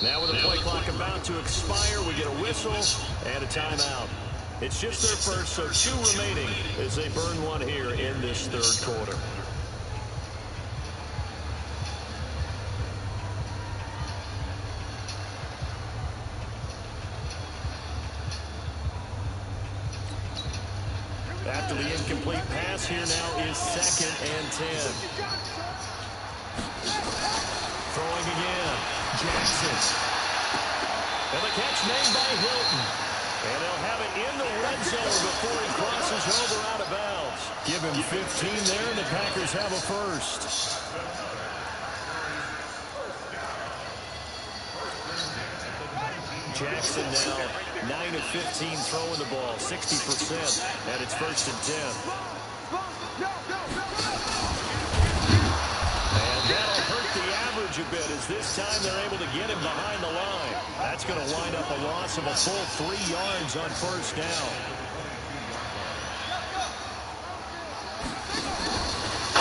Now with the play clock about to expire, we get a whistle and a timeout. It's just their first, so 2 remaining as they burn one here in this 3rd quarter. After the incomplete pass, here now is 2nd and 10. Throwing again. Jackson. And the catch made by Hilton. And they'll have it in the red zone before he crosses over out of bounds. Give him 15 there, and the Packers have a first. Jackson now 9 of 15 throwing the ball, 60%, and it's 1st and 10. And that'll hurt the average a bit as this time they're able to get him behind the line. That's going to wind up a loss of a full 3 yards on 1st down.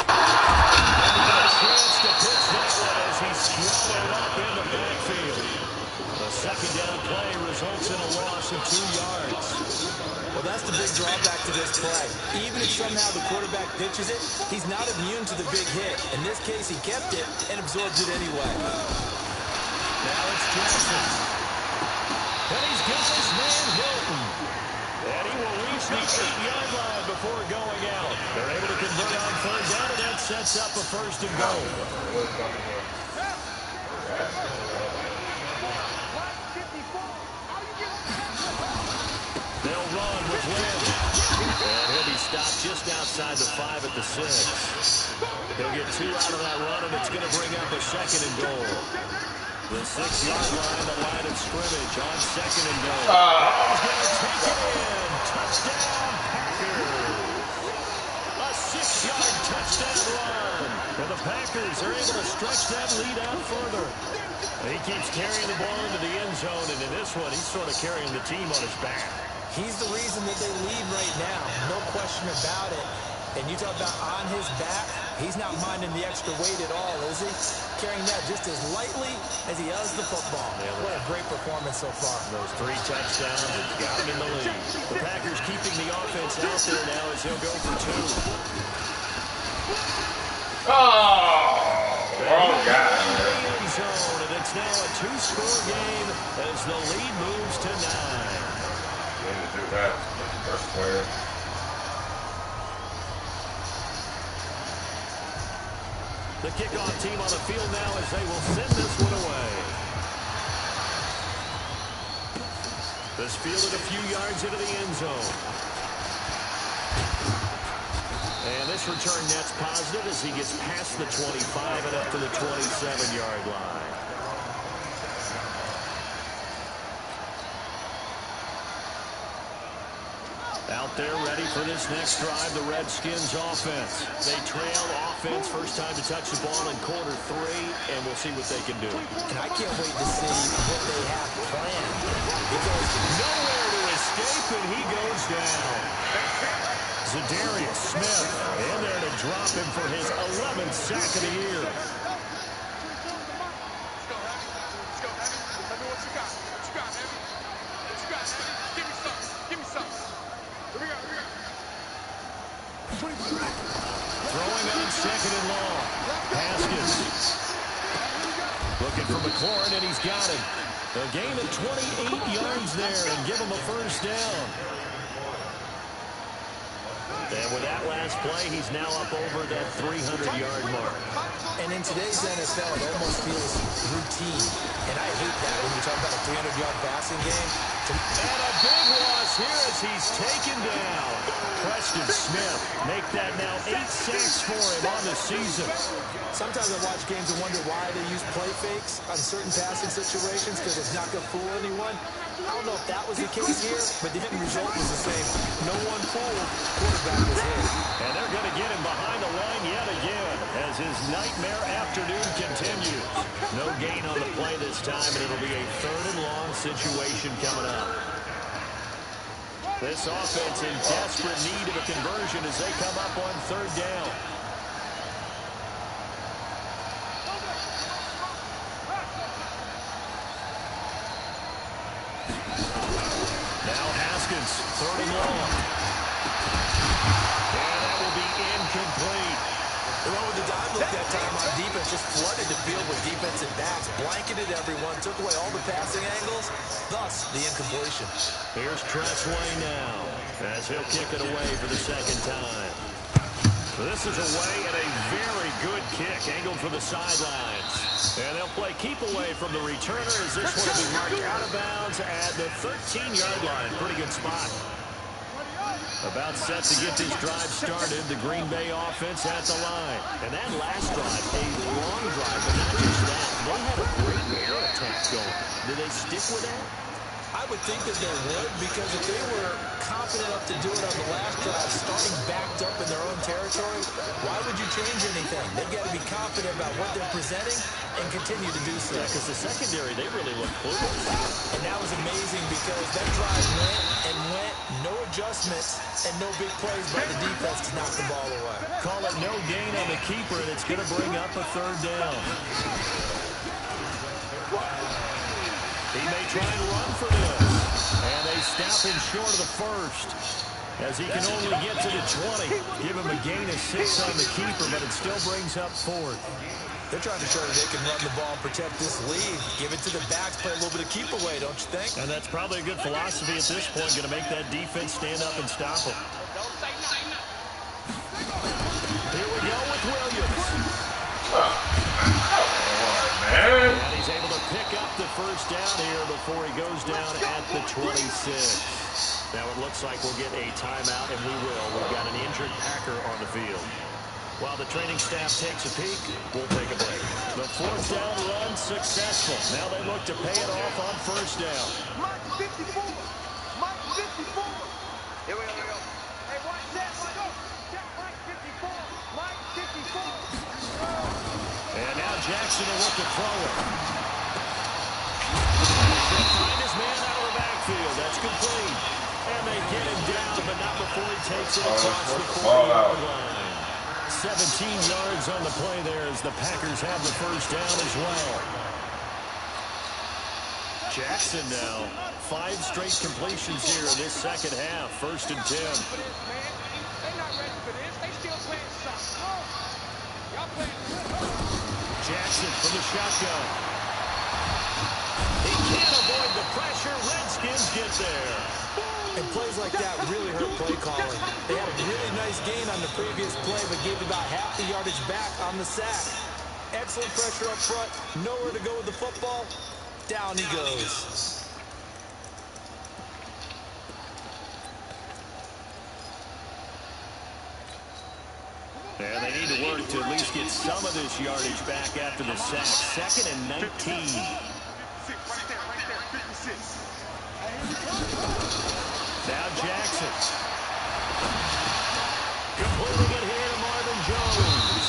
And a chance to pitch that one as he's swallowed up in the backfield. The 2nd down play results in a loss of 2 yards. Well, that's the big drawback to this play. Even if somehow the quarterback pitches it, he's not immune to the big hit. In this case, he kept it and absorbed it anyway. Now it's Jackson. And he's got this man Hilton. And he will reach the 8-yard line before going out. They're able to convert on third down, and that sets up a first and goal. They'll run with Lynn. And he'll be stopped just outside the 5 at the 6. He'll get 2 out of that run, and it's going to bring up a second and goal. The 6-yard line, the line of scrimmage on second and goal. He's going to take it in. Touchdown, Packers. A 6-yard touchdown run. And the Packers are able to stretch that lead out further. And he keeps carrying the ball into the end zone, and in this one, he's sort of carrying the team on his back. He's the reason that they lead right now. No question about it. And you talk about on his back, he's not minding the extra weight at all, is he? Carrying that just as lightly as he does the football. Yeah, what a great performance so far. Those 3 touchdowns have got him in the lead. The Packers keeping the offense out there now as he'll go for 2. Oh, wrong guy, man. And it's now a 2-score game as the lead moves to 9. Need to do that. First player. The kickoff team on the field now as they will send this one away. This fielded a few yards into the end zone. And this return net's positive as he gets past the 25 and up to the 27-yard line. Out there ready for this next drive, the Redskins offense. They trail offense, first time to touch the ball in quarter 3, and we'll see what they can do. And I can't wait to see what they have planned. Because nowhere to escape, and he goes down. Zadarius Smith in there to drop him for his 11th sack of the year. Throwing on second and long. Haskins. Looking for McLaurin, and he's got him. A gain of 28 yards there and give him a first down. And with that last play, he's now up over that 300-yard mark. And in today's NFL, it almost feels routine. And I hate that when you talk about a 300-yard passing game. And a big loss here as he's taken down. Preston Smith make that now 8 sacks for him on the season. Sometimes I watch games and wonder why they use play fakes on certain passing situations because it's not going to fool anyone. I don't know if that was the case here, but the end result was the same. No one fooled. Quarterback was hit. And they're going to get him behind the line yet again as his nightmare afternoon continues. No gain on the play this time, and it'll be a 3rd and long situation coming up. This offense in desperate need of a conversion as they come up on 3rd down. Now Haskins, 3rd and long. And that will be incomplete. They went with the dive look that time on defense, just flooded the field with defensive backs, blanketed everyone, took away all the passing angles, thus the incompletion. Here's Tressway now as he'll kick it away for the 2nd time. This is away and a very good kick, angled for the sidelines. And they'll play keep away from the returner as this one will be marked out of bounds at the 13-yard line. Pretty good spot. About set to get this drive started, the Green Bay offense at the line. And that last drive, a long drive, but not just that. They had a great air attack going. Do they stick with that? I would think that they would, because if they were confident enough to do it on the last drive, starting backed up in their own territory, why would you change anything? They've got to be confident about what they're presenting and continue to do so. Yeah, because the secondary, they really look clueless. And that was amazing because that drive went and went, no adjustments, and no big plays by the defense to knock the ball away. Call it no gain on the keeper, and it's going to bring up a 3rd down. He may try and run for this. And they stop him short of the 1st. As he can only get to the 20. Give him a gain of 6 on the keeper, but it still brings up 4th. They're trying to show that they can run the ball and protect this lead. Give it to the backs, play a little bit of keep away, don't you think? And that's probably a good philosophy at this point, going to make that defense stand up and stop them. Here we go with Williams. Man. And he's able to pick up the first down here before he goes down at the 26. Now it looks like we'll get a timeout, and we will. We've got an injured Packer on the field. While the training staff takes a peek, we'll take a break. The fourth down run successful. Now they look to pay it off on first down. Mike 54. Mike 54. Here we go. Hey, watch that. Let's go. Mike 54. Mike 54. And now Jackson will look to throw it. He'll find his man out of the backfield. That's complete. And they get him down, but not before he takes it across the 40-yard line. 17 yards on the play there as the Packers have the first down as well. Jackson now, 5 straight completions here in this second half. 1st and 10. They're not ready for this. They still playing something. Y'all playing. Jackson from the shotgun. He can't avoid the pressure. Redskins get there. And plays like that really hurt play calling. They had a really nice gain on the previous play, but gave about half the yardage back on the sack. Excellent pressure up front. Nowhere to go with the football. Down he goes. And they need to work to at least get some of this yardage back after the sack. 2nd and 19. Right there, 56. Now Jackson. Completing it here to Marvin Jones.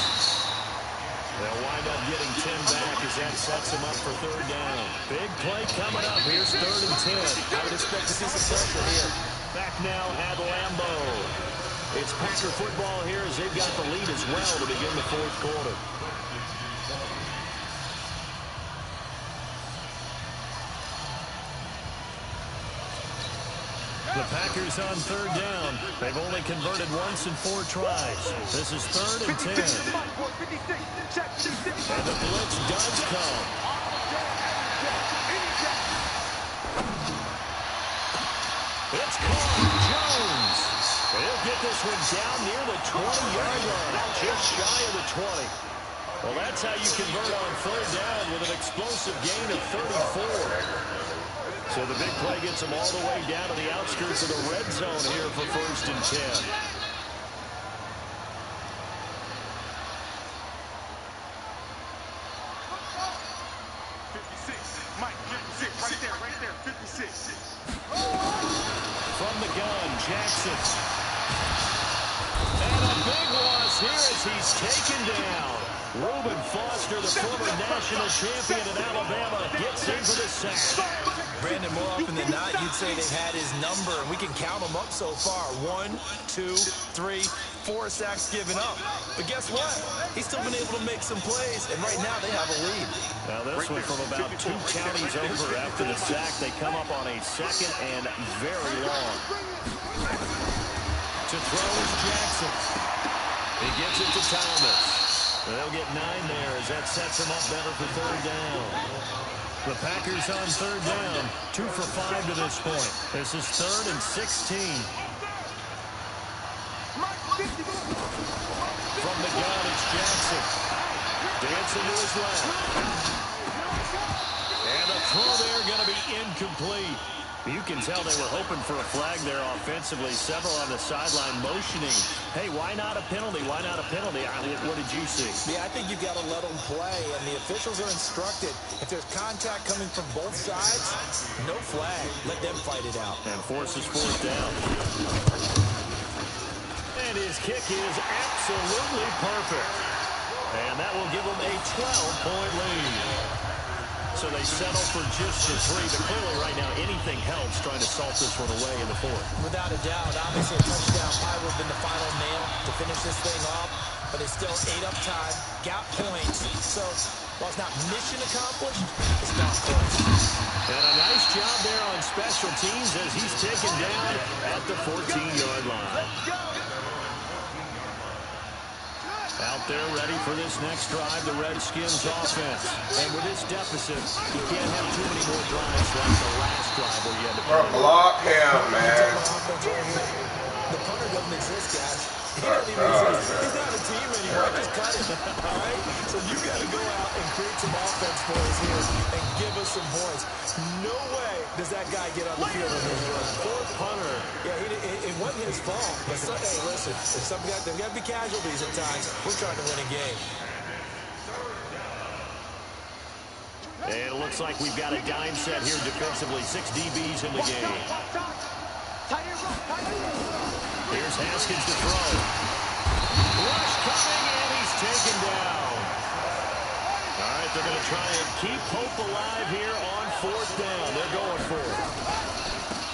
They'll wind up getting 10 back as that sets him up for 3rd down. Big play coming up. Here's 3rd and 10. I would expect to see some pressure here. Back now at Lambeau. It's Packer football here as they've got the lead as well to begin the 4th quarter. The Packers on 3rd down. They've only converted once in 4 tries. This is 3rd and 10. And the blitz does come. It's caught. Jones. He'll get this one down near the 20-yard line. Just shy of the 20. Well, that's how you convert on 3rd down with an explosive gain of 34. So the big play gets them all the way down to the outskirts of the red zone here for 1st and 10. Mike, 56, right there, 56. From the gun, Jackson. And a big loss here as he's taken down. Reuben Foster, the former national champion in Alabama, gets in for the sack. Brandon, more often than not, you'd say they've had his number, and we can count them up so far. 1, 2, 3, 4 sacks given up. But guess what? He's still been able to make some plays, and right now they have a lead. Now this one from about 2 counties over after the sack. They come up on a 2nd and very long. To throw is Jackson. He gets it to Thomas. They'll get 9 there as that sets them up better for 3rd down. The Packers on 3rd down, 2 for 5 to this point. This is 3rd and 16. From the gun, it's Jackson. Dancing to his left. And the throw there going to be incomplete. You can tell they were hoping for a flag there offensively. Several on the sideline motioning. Hey, why not a penalty? Why not a penalty? What did you see? Yeah, I think you've got to let them play, and the officials are instructed. If there's contact coming from both sides, no flag. Let them fight it out. And forces 4th down. And his kick is absolutely perfect. And that will give them a 12-point lead. So they settle for just the 3, but clearly right now anything helps trying to salt this one away in the 4th. Without a doubt, obviously a touchdown probably would have been the final nail to finish this thing off, but they still ate up time, got points. So while it's not mission accomplished, it's not close. And a nice job there on special teams as he's taken down at the 14-yard line. Out there ready for this next drive, the Redskins offense. And with this deficit, you can't have too many more drives like the last drive where you had to Block him, man. The punter doesn't exist, guys. He doesn't even exist. He's not a team anymore. Just cut him. All right? So you got to go out and create some offense for us here and give us some points. No way does that guy get on the field on his run. Poor punter. Yeah, it wasn't his fault. But hey, listen, there's got to be casualties at times. We're trying to win a game. And it looks like we've got a dime set here defensively. 6 DBs in the game. Here's Haskins to throw. Rush coming, and he's taken down. All right, they're going to try and keep hope alive here on 4th down. They're going for it.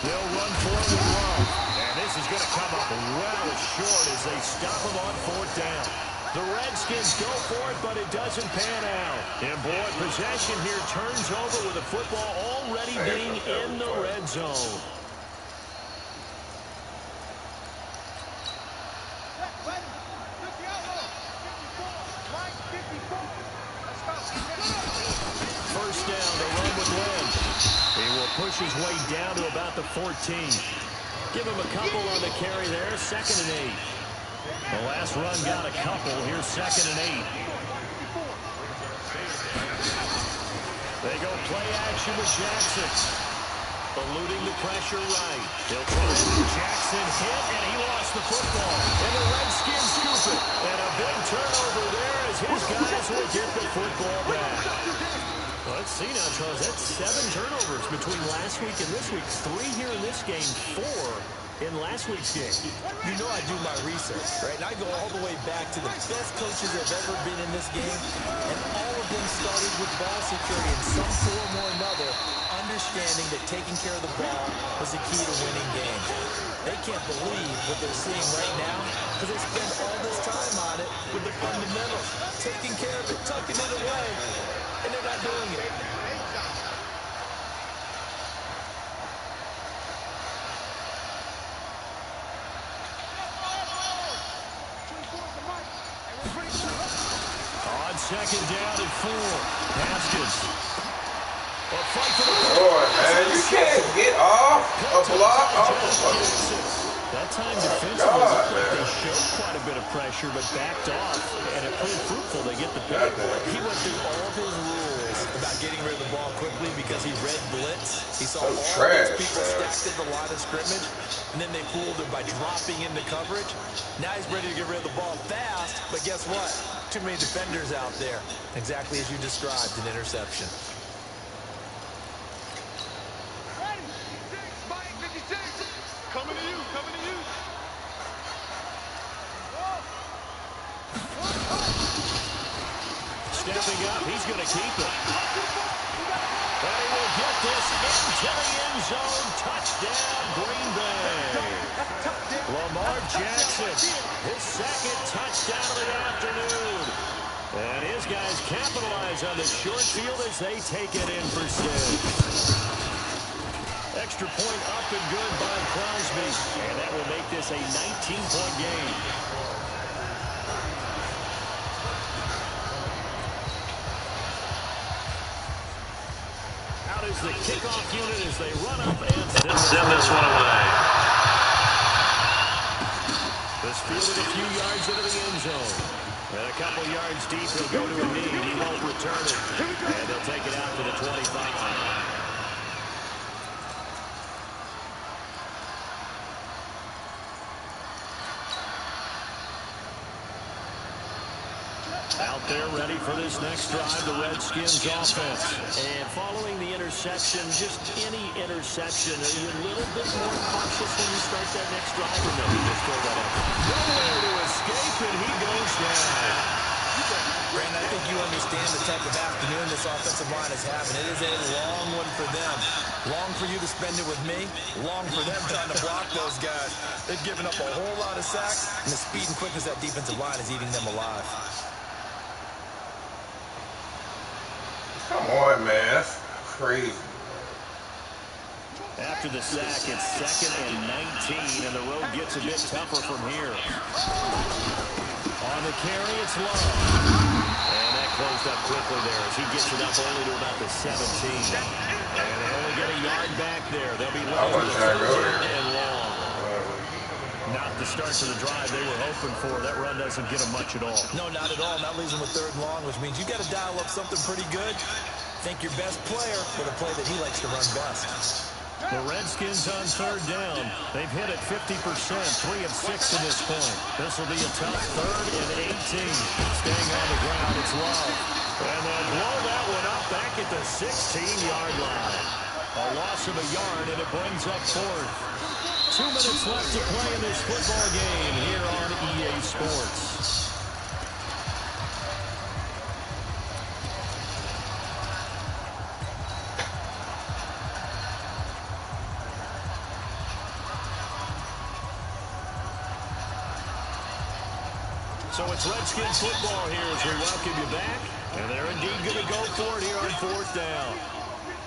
They'll run for it with Love. And this is going to come up well short as they stop him on 4th down. The Redskins go for it, but it doesn't pan out. And, boy, possession here turns over with the football already being in the red zone. First down, they run with Lynn. He will push his way down to about the 14. Give him a couple on the carry there, 2nd and 8. The last run got a couple. Here's 2nd and 8. They go play action with Jackson. Eluding the pressure right. He'll try it. Jackson hit, and he lost the football. And the Redskins scoop it. And a big turnover there as his guys will get the football back. Let's see now, Charles. That's 7 turnovers between last week and this week. 3 here in this game, 4 in last week's game. You know I do my research, right? And I go all the way back to the best coaches that have ever been in this game. And all of them started with ball security in some form or another, understanding that taking care of the ball was the key to winning games. They can't believe what they're seeing right now because they spend all this time on it with the fundamentals, taking care of it, tucking it away, and they're not doing it. On 2nd down and 4. Haskins. A fight for the Boy, man, you can't get off a block off the fucking. That time defensively looked like they showed quite a bit of pressure, but backed off, and it proved fruitful. They get the pick. He went through all of his rules about getting rid of the ball quickly because he read blitz. He saw all those people stacked in the line of scrimmage, and then they fooled him by dropping into coverage. Now he's ready to get rid of the ball fast, but guess what? Too many defenders out there. Exactly as you described, an interception. Coming to you, coming to you. Stepping up, he's going to keep it. And he will get this into the end zone. Touchdown, Green Bay. Lamar Jackson, his 2nd touchdown of the afternoon. And his guys capitalize on the short field as they take it in for 6. Extra point up and good by Crosby. And that will make this a 19-point game. Out is the kickoff unit as they run up and send this one away. This fielded a few yards into the end zone. And a couple yards deep, he'll go to a knee. He won't return it. And they'll take it out to the 25. Out there ready for this next drive, the Redskins offense. And following the interception, just any interception, are you a little bit more cautious when you start that next drive? Or no, you just throw that out? Nowhere to escape, and he goes down. Brandon, I think you understand the type of afternoon this offensive line is having. It is a long one for them. Long for you to spend it with me. Long for them trying to block those guys. They've given up a whole lot of sacks, and the speed and quickness of that defensive line is eating them alive. Come on, man. That's crazy. After the sack, it's 2nd and 19, and the road gets a bit tougher from here. On the carry. It's Love. And that closed up quickly there as he gets it up only to about the 17. And they only get a yard back there. They'll be looking for the third down and long. Not the start to the drive they were hoping for. That run doesn't get them much at all. No, not at all. That leaves them with third and long, which means you got to dial up something pretty good. Think your best player with a play that he likes to run best. The Redskins on third down. They've hit it 50%, 3 of 6 to this point. This will be a tough 3rd and 18. Staying on the ground, it's Love. And they'll blow that one up back at the 16-yard line. A loss of a yard, and it brings up 4th. 2 minutes left to play in this football game here on EA Sports. So it's Redskins football here as we welcome you back. And they're indeed going to go for it here on 4th down.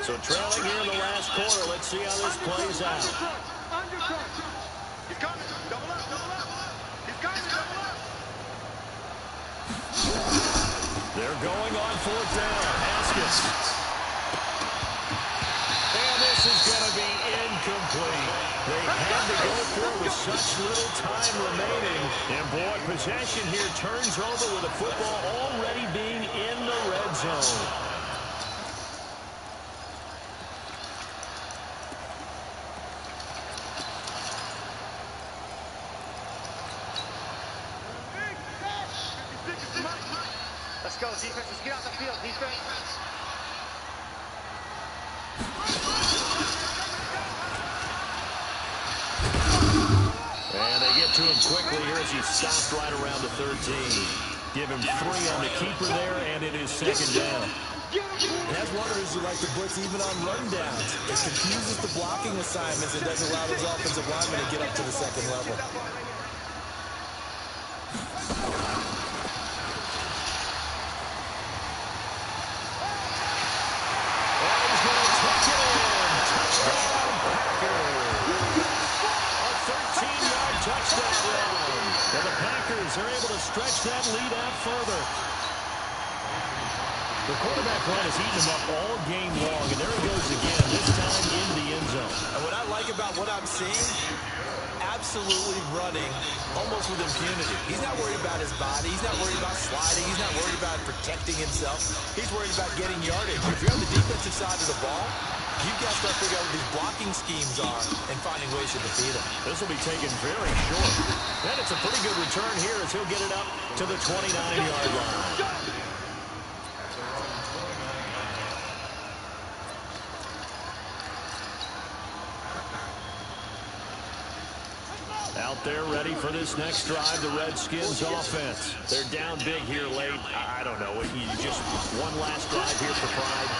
So trailing here in the last quarter. Let's see how this plays out. He's coming. Double up, double up. He's coming, double up. They're going on 4th down. Haskins. And this is going to be incomplete. They had to go for it with such little time remaining. And boy, possession here turns over with the football already being in the red zone. Let's go, defense. Let's get out the field, defense. And they get to him quickly here as he stopped right around the 13. Give him 3 on the keeper there, and it is 2nd down. And that's one of the reasons you like to blitz even on rundowns. It confuses the blocking assignments and doesn't allow those offensive linemen to get up to the 2nd level. Touchdown run. And the Packers are able to stretch that lead out further. The quarterback run has eaten him up all game long, and there he goes again, this time in the end zone. And what I like about what I'm seeing, absolutely running almost with impunity. He's not worried about his body. He's not worried about sliding. He's not worried about protecting himself. He's worried about getting yardage. If you're on the defensive side of the ball, you've got to start figuring out what these blocking schemes are and finding ways to defeat them. This will be taken very short. And it's a pretty good return here as he'll get it up to the 29-yard line. Out there ready for this next drive, the Redskins offense. They're down big here late. I don't know. Just one last drive here for pride.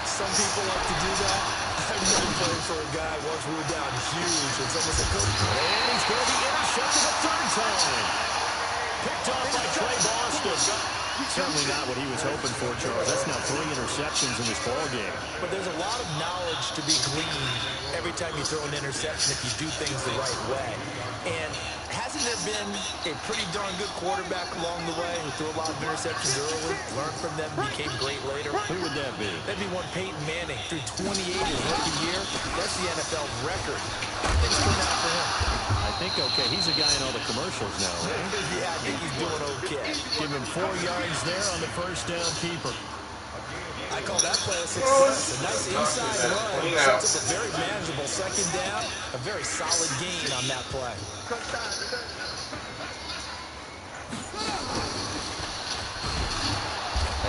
Some people like to do that. I've never played for a guy once we were down huge. It's almost a coach. And he's going to be intercepted a 3rd time. Picked off by Trey Boston. Certainly not what he was hoping for, Charles. That's now 3 interceptions in this ballgame. But there's a lot of knowledge to be gleaned every time you throw an interception if you do things the right way. And hasn't there been a pretty darn good quarterback along the way who threw a lot of interceptions early, learned from them, became great later? Who would that be? That'd be one Peyton Manning. Threw 28 his rookie year. That's the NFL record. Things turned out for him. I think, okay, he's a guy in all the commercials now, right? Yeah, I think he's doing okay. Give him 4 yards there on the 1st down keeper. I call that play a success. A nice inside run. Sets up a very manageable 2nd down. A very solid gain on that play.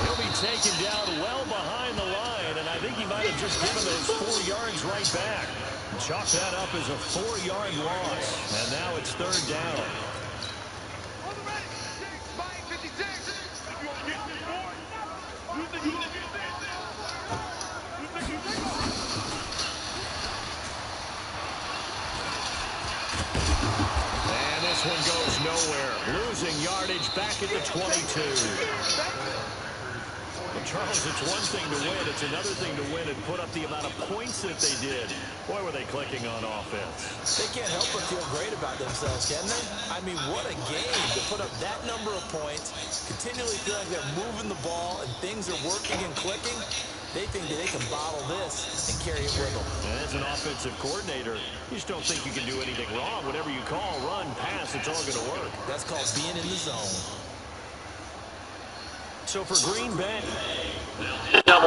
He'll be taken down well behind the line, and I think he might have just given those 4 yards right back. Chalk that up as a 4-yard loss, and now it's 3rd down. And this one goes nowhere. Losing yardage back at the 22. Well, Charles, it's one thing to win. It's another thing to win and put up the amount of points that they did. Boy, were they clicking on offense. They can't help but feel great about themselves, can they? I mean, what a game to put up that number of points, continually feel like they're moving the ball and things are working and clicking. They think that they can bottle this and carry it with them. And as an offensive coordinator, you just don't think you can do anything wrong. Whatever you call, run, pass, it's all going to work. That's called being in the zone. So for Green Bay,